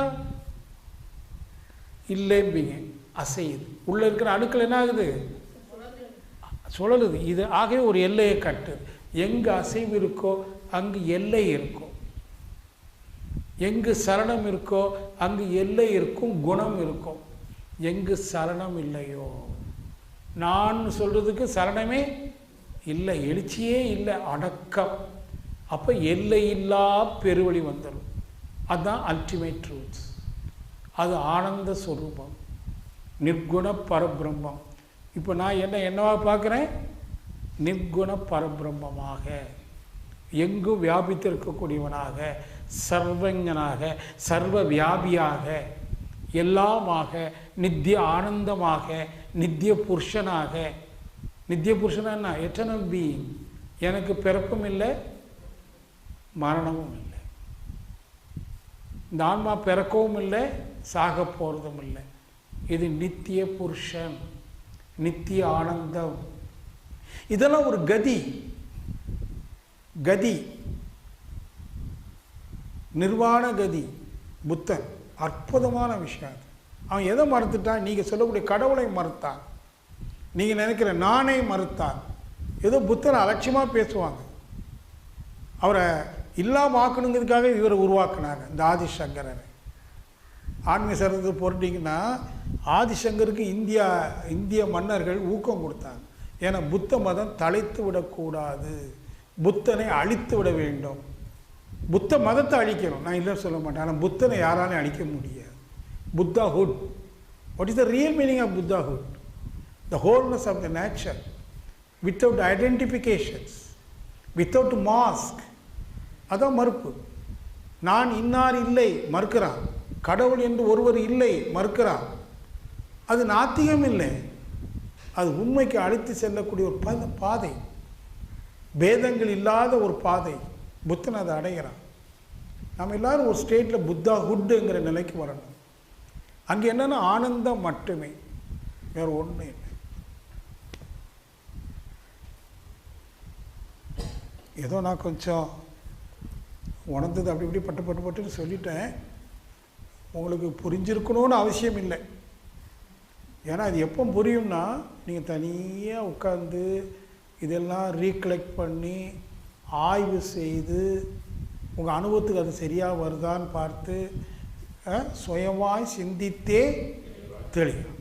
இல்லைம்பிங்க, அசையுது. உள்ளே இருக்கிற அணுக்கள் என்ன ஆகுது? சுழலுது. இது ஆகவே ஒரு எல்லையை கட்டுது. எங்கு அசைவு இருக்கோ அங்கு எல்லை இருக்கும். எங்கு சரணம் இருக்கோ அங்கு எல்லை இருக்கும், குணம் இருக்கும். எங்கு சலனம் இல்லையோ, நான் சொல்கிறதுக்கு சலனமே இல்லை, எழுச்சியே இல்லை, அடக்கம். அப்போ எல்லையில்லா பெருவழி வந்துடும். அதுதான் அல்டிமேட் ட்ரூத். அது ஆனந்த ஸ்வரூபம், நிர்குண பரபிரம்மம். இப்போ நான் என்னவா பார்க்குறேன்? நிர்குண பரபிரம்மமாக, எங்கும் வியாபித்திருக்கக்கூடியவனாக, சர்வஞனாக, சர்வ வியாபியாக, எல்லாமாக, நித்திய ஆனந்தமாக, நித்திய புருஷனாக. நித்திய புருஷனா எட்டர்னல் பீயிங். எனக்கு பிறப்பும் இல்லை, மரணமும் இல்லை. இந்த ஆன்மா பிறக்கவும் இல்லை, சாக போகிறதும் இல்லை. இது நித்திய புருஷன், நித்திய ஆனந்தம். இதெல்லாம் ஒரு கதி. கதி நிர்வாண கதி. புத்தன் அற்புதமான விஷயம். அவன் எதை மறுத்துட்டான்? நீங்கள் சொல்லக்கூடிய கடவுளை மறுத்தான். நீங்கள் நினைக்கிற நானே மறுத்தான். ஏதோ புத்தனை அலட்சியமாக பேசுவாங்க. அவரை இல்லாமல் ஆக்கணுங்கிறதுக்காக இவரை உருவாக்குனாங்க, இந்த ஆதிசங்கரனை. ஆன்மீக சரத்தை போட்டிங்கன்னா ஆதிசங்கருக்கு இந்திய மன்னர்கள் ஊக்கம் கொடுத்தாங்க. ஏன்னா புத்த மதம் தலைத்து விடக்கூடாது, புத்தனை அழித்து விட வேண்டும். புத்த மதத்தை அழிக்கணும், நான் இல்லைன்னு சொல்ல மாட்டேன். ஆனால் புத்தனை யாராலையும் அழிக்க முடியாது. Buddhahood. What is the real meaning of Buddhahood? The wholeness of the nature, without identifications, without mask. அதான் மறுப்பு. நான் இன்னார் இல்லை மறுக்கிறான், கடவுள் என்று ஒருவர் இல்லை மறுக்கிறான். அது நாத்திகம் இல்லை, அது உண்மைக்கு அழைத்து செல்லக்கூடிய ஒரு பாதை, பேதங்கள் இல்லாத ஒரு பாதை. புத்தன் அதை அடைகிறான். நம்ம எல்லாரும் ஒரு ஸ்டேட்டில் புத்தா ஹுட்டுங்கிற நிலைக்கு வரணும். அங்கே என்னென்னா ஆனந்தம் மட்டுமே, வேறு ஒன்றும் இல்லை. ஏதோ நான் கொஞ்சம் உணர்ந்தது அப்படி இப்படி பட்டுன்னு சொல்லிட்டேன். உங்களுக்கு புரிஞ்சிருக்கணும்னு அவசியம் இல்லை. ஏன்னா அது எப்போ புரியும்னா, நீங்கள் தனியாக உட்காந்து இதெல்லாம் ரீகலெக்ட் பண்ணி ஆய்வு செய்து உங்கள் அனுபவத்துக்கு அது சரியாக வருதான்னு பார்த்து சுயமாய் சிந்தித்தே தெளியும்.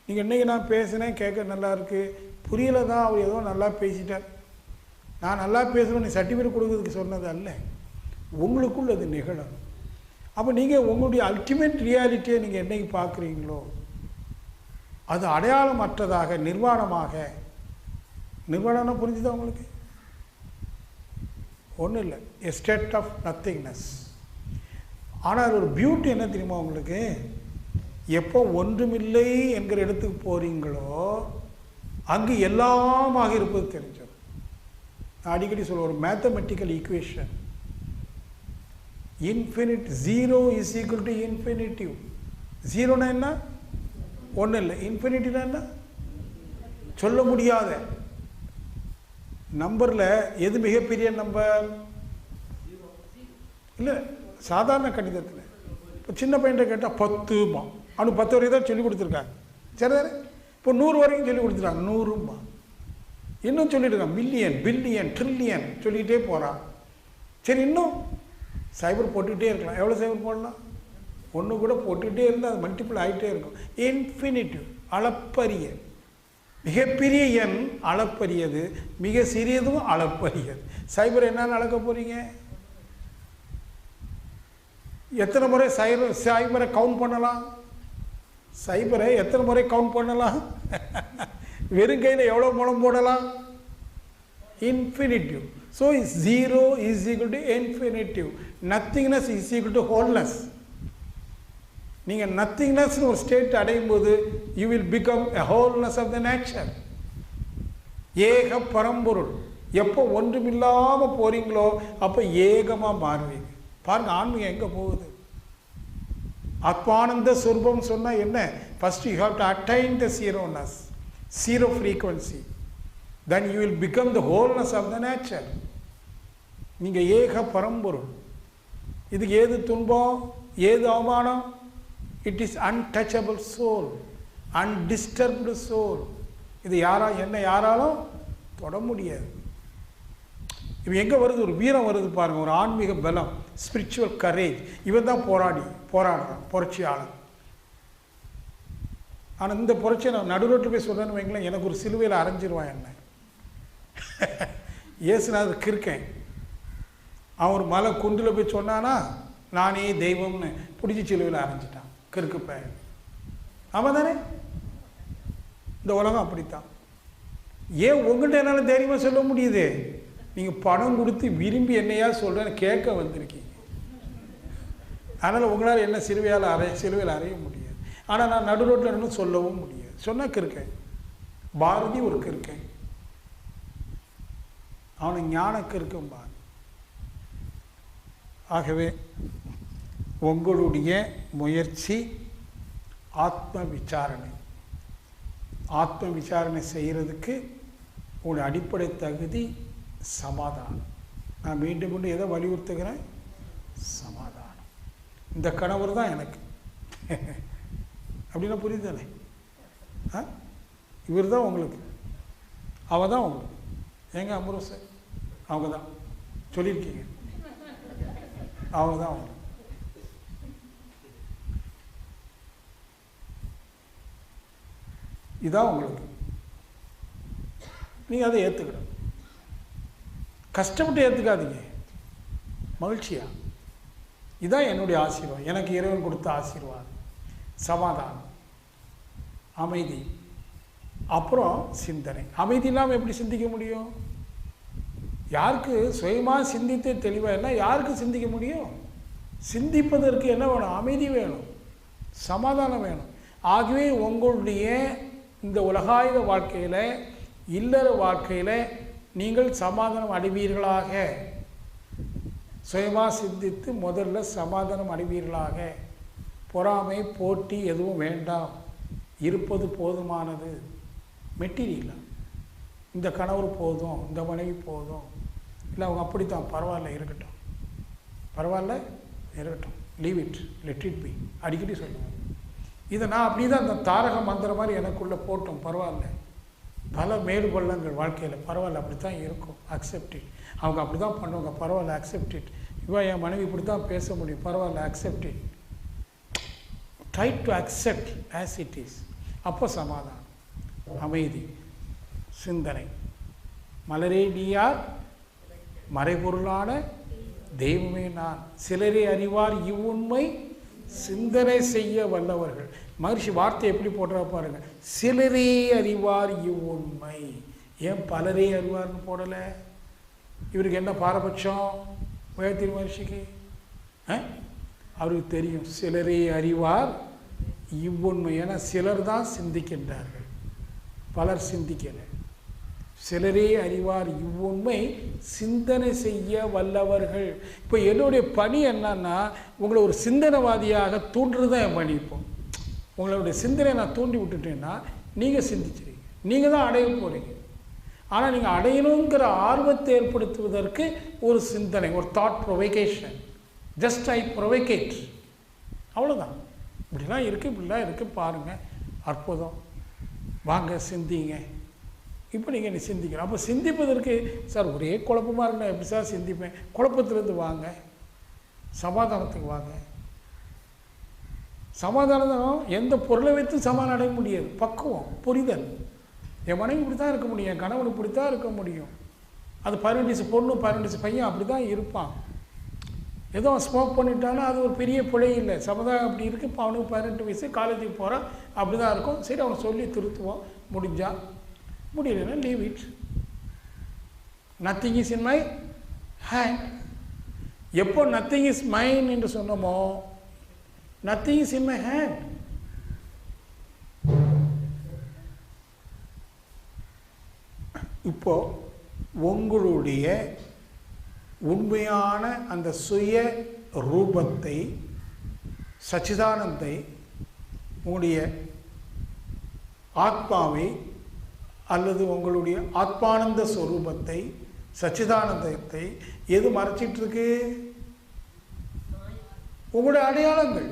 நீங்கள் இன்றைக்கி நான் பேசினேன், கேட்க நல்லா இருக்குது, புரியலை தான், அவர் ஏதோ நல்லா பேசிட்டார், நான் நல்லா பேசுகிறேன், நீ சர்டிஃபிகேட் கொடுக்குறதுக்கு சொன்னது அல்ல. உங்களுக்குள் அது நிகழும். அப்போ நீங்கள் உங்களுடைய அல்டிமேட் ரியாலிட்டியை நீங்கள் என்றைக்கு பார்க்குறீங்களோ அது அடையாளமற்றதாக, நிர்வாணமாக. நிர்வாணம்னா புரிஞ்சுதா உங்களுக்கு? ஒன்றும் இல்லை, எ ஸ்டேட் ஆஃப் நத்திங்னஸ். ஆனால் ஒரு பியூட்டி என்ன தெரியுமா உங்களுக்கு? எப்போ ஒன்றுமில்லை என்கிற இடத்துக்கு போகிறீங்களோ அங்கு எல்லாமாக இருப்பது தெரிஞ்சிடும். நான் அடிக்கடி சொல்ல ஒரு mathematical equation, infinite, zero is equal to infinitive. ஜீரோனா என்ன? ஒன்றும் இல்லை. இன்ஃபினிட்டினா என்ன? சொல்ல முடியாத நம்பரில் எது மிகப்பெரிய நம்பர்? இல்லை, சாதாரண கணிதத்தில் இப்போ சின்ன பையன்கிட்ட கேட்டால் 10மா, அவனுக்கு 10 வரைக்கும் தான் சொல்லிக் கொடுத்துருக்காங்க. சரி தானே? இப்போ 100 வரைக்கும் சொல்லிக் கொடுத்துருக்காங்க, 100மா. இன்னும் சொல்லிட்டு இருக்கான், மில்லியன், பில்லியன், ட்ரில்லியன் சொல்லிகிட்டே போகிறான். சரி, இன்னும் சைபர் போட்டுக்கிட்டே இருக்கலாம். எவ்வளோ சைபர் போடலாம்? ஒன்று கூட போட்டுக்கிட்டே இருந்தால் அது மல்டிபிள் ஆகிட்டே இருக்கும். இன்ஃபினிட்டிவ், அளப்பரிய. மிகப்பெரிய எண் அளப்பரியது, மிக சிறியதும் அளப்பரியது. சைபர் என்னன்னு அளக்க போகிறீங்க? எத்தனை முறை சைபரை கவுண்ட் பண்ணலாம்? சைபரை எத்தனை முறை கவுண்ட் பண்ணலாம்? வெறும் கையில் எவ்வளோ மூலம் போடலாம்? Infinitive. So zero is equal to infinitive. Nothingness is equal to wholeness. நீங்கள் நத்திங்னஸ்னு ஒரு ஸ்டேட் அடையும் போது you will become a wholeness of the nature. ஏக பரம்பொருள். எப்போ ஒன்றுமில்லாமல் போகிறீங்களோ அப்போ ஏகமாக மாறுவீங்க. பாருங்கள், ஆன்மீகம் எங்கே போகுது? ஆத்மானந்த சுரூபம் சொன்னால் என்ன? First you have to attain the zeroness, zero frequency. then you will become the wholeness of the nature. நீங்கள் ஏக பரம்பொருள். இதுக்கு ஏது துன்பம், ஏது அவமானம்? It is untouchable soul, undisturbed soul. இது யாராலும் தொட முடியாது. இது எங்கே வருது? ஒரு வீரம் வருது பாருங்கள், ஒரு ஆன்மீக பலம், ஸ்பிரிச்சுவல் கரேஜ். இவன் தான் போராடுறான், புரட்சியாளன். ஆனால் இந்த புரட்சியை நான் நடு ரோட்டில் போய் சொல்கிறேன்னு வைங்களேன், எனக்கு ஒரு சிலுவையில் அரைஞ்சிருவான் என்ன. இயேசுநாதர் கிறுக்கேன். அவன் ஒரு மலை குண்டில் போய் சொன்னானா நானே தெய்வம்னு பிடிச்சி சிலுவையில் அரைஞ்சிட்டான் கிறுக்குப்பேன். ஆமாம் தானே? இந்த உலகம் அப்படித்தான். ஏன் உங்கள்கிட்ட என்னால் தைரியமாக சொல்ல முடியுது? நீங்கள் பணம் கொடுத்து விரும்பி என்னையா சொல்கிறேன்னு கேட்க வந்திருக்கீங்க. அதனால் உங்களால் என்ன சிலுவையில் அறைய முடியாது. ஆனால் நான் நடு ரோட்டில் இன்னும் சொல்லவும் முடியாது. சொன்னால் கிறுக்கேன். பாரதி ஒரு கிறுக்கேன், அவனை ஞானக்கு இருக்கும் பாரு. ஆகவே உங்களுடைய முயற்சி ஆத்ம விசாரணை செய்கிறதுக்கு உங்களுடைய அடிப்படை தகுதி சமாதானம். நான் மீண்டும் மீண்டும் எதை வலியுறுத்துகிறேன்? சமாதானம். இந்த கணவர் தான் எனக்கு அப்படின்னா புரியுதானே? இவர் தான் உங்களுக்கு, அவ தான் உங்களுக்கு. ஏங்க அம்ரோஸ் அவங்க தான் சொல்லியிருக்கீங்க, அவங்க தான் அவங்க. இதான் உங்களுக்கு. நீங்கள் அதை ஏற்றுக்கணும். கஷ்டப்பட்டு ஏற்றுக்காதீங்க, மகிழ்ச்சியா. இதான் என்னுடைய ஆசீர்வாதம், எனக்கு இறைவன் கொடுத்த ஆசீர்வாதம். சமாதானம், அமைதி, அப்புறம் சிந்தனை. அமைதி இல்லாமல் எப்படி சிந்திக்க முடியும்? யாருக்கு சுயமாக சிந்தித்து தெளிவாக இல்லை, யாருக்கு சிந்திக்க முடியும்? சிந்திப்பதற்கு என்ன வேணும்? அமைதி வேணும், சமாதானம் வேணும். ஆகவே உங்களுடைய இந்த உலகாயுத வாழ்க்கையில், இல்லற வாழ்க்கையில் நீங்கள் சமாதானம் அடைவீர்களாக. சுயமாக சிந்தித்து முதல்ல சமாதானம் அடைவீர்களாக. பொறாமை போட்டி எதுவும் வேண்டாம், இருப்பது போதுமானது. மெட்டீரியலாக இந்த கணவர் போதும், இந்த மனைவி போதும், இல்லை அவங்க அப்படித்தான், பரவாயில்ல இருக்கட்டும், பரவாயில்ல இருக்கட்டும், leave it, let it be, அடிக்கடி சொல்லுவேன். இதை நான் அப்படி தான் அந்த தாரக மந்திரம் மாதிரி எனக்குள்ளே போட்டோம். பரவாயில்ல, பல மேடு பள்ளங்கள் வாழ்க்கையில், பரவாயில்ல அப்படி தான் இருக்கும், அக்செப்ட் இட். அவங்க அப்படி தான் பண்ணுவாங்க, பரவாயில்ல அக்செப்ட் இட். இவன் என் மனைவி இப்படி தான் பேச முடியும், பரவாயில்ல accept it. Try to accept as it is. அப்போ சமாதானம், அமைதி, சிந்தனை. மலரே நீயார், மறைபொருளான தெய்வமே நான், சிலரே அறிவார் இவ்வுண்மை, சிந்தனை செய்ய வல்லவர்கள். மகிழ்ச்சி வார்த்தை எப்படி போடுறா பாருங்க, சிலரே அறிவார் இவ்வுண்மை. ஏன் பலரே அறிவார்னு போடலை? இவருக்கு என்ன பாரபட்சம்? உயர்த்திரு மகிழ்ச்சிக்கு அவருக்கு தெரியும், சிலரே அறிவார் இவ்வுண்மை. ஏன்னா சிலர் தான் சிந்திக்கின்றார்கள், பலர் சிந்திக்கலை. சிலரே அறிவார் இவ்வுண்மை, சிந்தனை செய்ய வல்லவர்கள். இப்போ என்னுடைய பணி என்னன்னா, உங்களை ஒரு சிந்தனைவாதியாக தூண்டுறது தான் என் பணி. இப்போ உங்களுடைய சிந்தனை நான் தூண்டி விட்டுட்டேன்னா நீங்கள் சிந்திச்சிருங்க, நீங்கள் தான் அடைய போகிறீங்க. ஆனால் நீங்கள் அடையணுங்கிற ஆர்வத்தை ஏற்படுத்துவதற்கு ஒரு சிந்தனை, ஒரு தாட் ப்ரொவைகேஷன். ஜஸ்ட் ஐ ப்ரொவைகேட், அவ்வளோதான். இப்படிலாம் இருக்குது, இப்படிலாம் இருக்குது, பாருங்கள், அற்புதம், வாங்க சிந்திங்க. இப்போ நீங்கள் நீ சிந்திக்கணும். அப்போ சிந்திப்பதற்கு, சார் ஒரே குழப்பமாக இருக்குன்னா எப்படி சார் சிந்திப்பேன்? குழப்பத்திலேருந்து வாங்க, சமாதானத்துக்கு வாங்க. சமாதானம் எந்த பொருளை வைத்து சமாதானம் அடைய முடியாது. பக்குவம், புரிதல். என் மனைவி இப்படி தான் இருக்க முடியும், என் கணவன் இப்படி தான் இருக்க முடியும். அது 18 வயசு பொண்ணு 18 வயசு பையன் அப்படி தான் இருப்பான். ஏதோ அவன் ஸ்மோக் பண்ணிட்டானா அது ஒரு பெரிய பிழை இல்லை. சமுதாயம் அப்படி இருக்குது. இப்போ அவனுக்கு 18 வயசு, காலேஜுக்கு போகிறான், அப்படி தான் இருக்கும். சரி, அவனை சொல்லி திருத்துவோம், முடிஞ்சால். முடியலைன்னா leave it. Nothing is in my hand. எப்போ நத்திங் இஸ் மைன் என்று சொன்னோமோ, nothing is in my hand. இப்போ உங்களுடைய உண்மையான அந்த சுய ரூபத்தை, சச்சிதானந்தை, உங்களுடைய ஆத்மாவை அல்லது உங்களுடைய ஆத்மானந்த ஸ்வரூபத்தை, சச்சிதானந்தத்தை எது மறைச்சிட்டு இருக்கு? உங்களுடைய அடையாளங்கள்,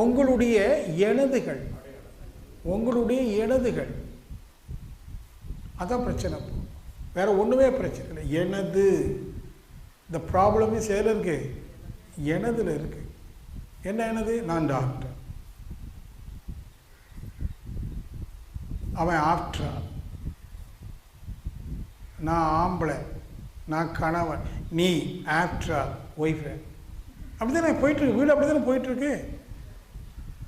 உங்களுடைய எனதுகள், உங்களுடைய எனதுகள். அதான் பிரச்சனை. வேற ஒன்றுமே பிரச்சனை இல்லை. எனது, இந்த ப்ராப்ளமே சேல இருக்கு, எனதுல இருக்கு. என்ன எனது? நான் டாக்டர், அவன் ஆஃப்டர் ஆல், நான் ஆம்பளை, நான் கணவன், நீ ஆஃப்டர் ஆல் ஒய்ஃபு. அப்படி தானே போயிட்டுருக்கு, வீடு அப்படி தானே போயிட்டுருக்கு.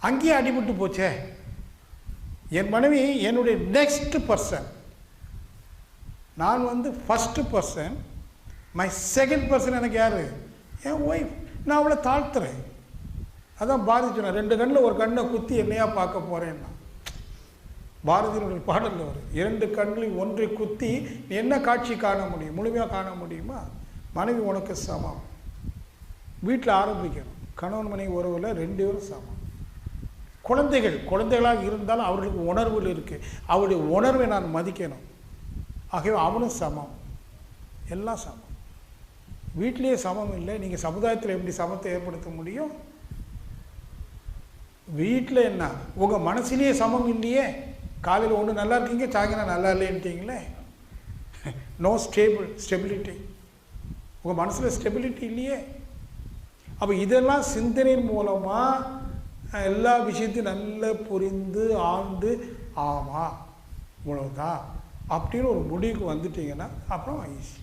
அங்கேயே அடிபட்டு போச்சே. என் மனைவி என்னுடைய நெக்ஸ்ட் பர்சன், நான் வந்து first person, my second person எனக்கு யார்? என் ஒய்ஃப். நான் அவளை தாழ்த்துறேன். அதான் பாரதி சொன்னேன், 2 கண்ணில் ஒரு கண்ணை குத்தி என்னையா பார்க்க போகிறேன்னா. பாரதியினுடைய பாடலில் வரும், 2 கண்ணில் ஒன்றை குத்தி நீ என்ன காட்சி காண முடியும்? முழுமையாக காண முடியுமா? மனைவி உனக்கு சமம். வீட்டில் ஆரம்பிக்கணும், கணவன் மனைவி உறவில் 2 பேரும் சமம். குழந்தைகளாக இருந்தாலும் அவர்களுக்கு உணர்வுகள் இருக்குது, அவருடைய உணர்வை நான் மதிக்கணும். ஆகவே அவனும் சமம், எல்லாம் சமம். வீட்டிலேயே சமம் இல்லை, நீங்கள் சமுதாயத்தில் எப்படி சமத்தை ஏற்படுத்த முடியும்? வீட்டில் என்ன, உங்கள் மனசுலேயே சமம் இல்லையே. காலையில் ஒன்று நல்லா இருக்கீங்க, சாயங்காலம் நல்லா இல்லைன்ட்டீங்களே. No stability. உங்கள் மனசில் ஸ்டெபிலிட்டி இல்லையே. அப்போ இதெல்லாம் சிந்தனையின் மூலமாக எல்லா விஷயத்தையும் நல்லா புரிந்து ஆழ்ந்து, ஆமாம் இவ்வளவுதான் அப்படின்னு ஒரு முடிவுக்கு வந்துட்டீங்கன்னா அப்புறம் ஈஸி.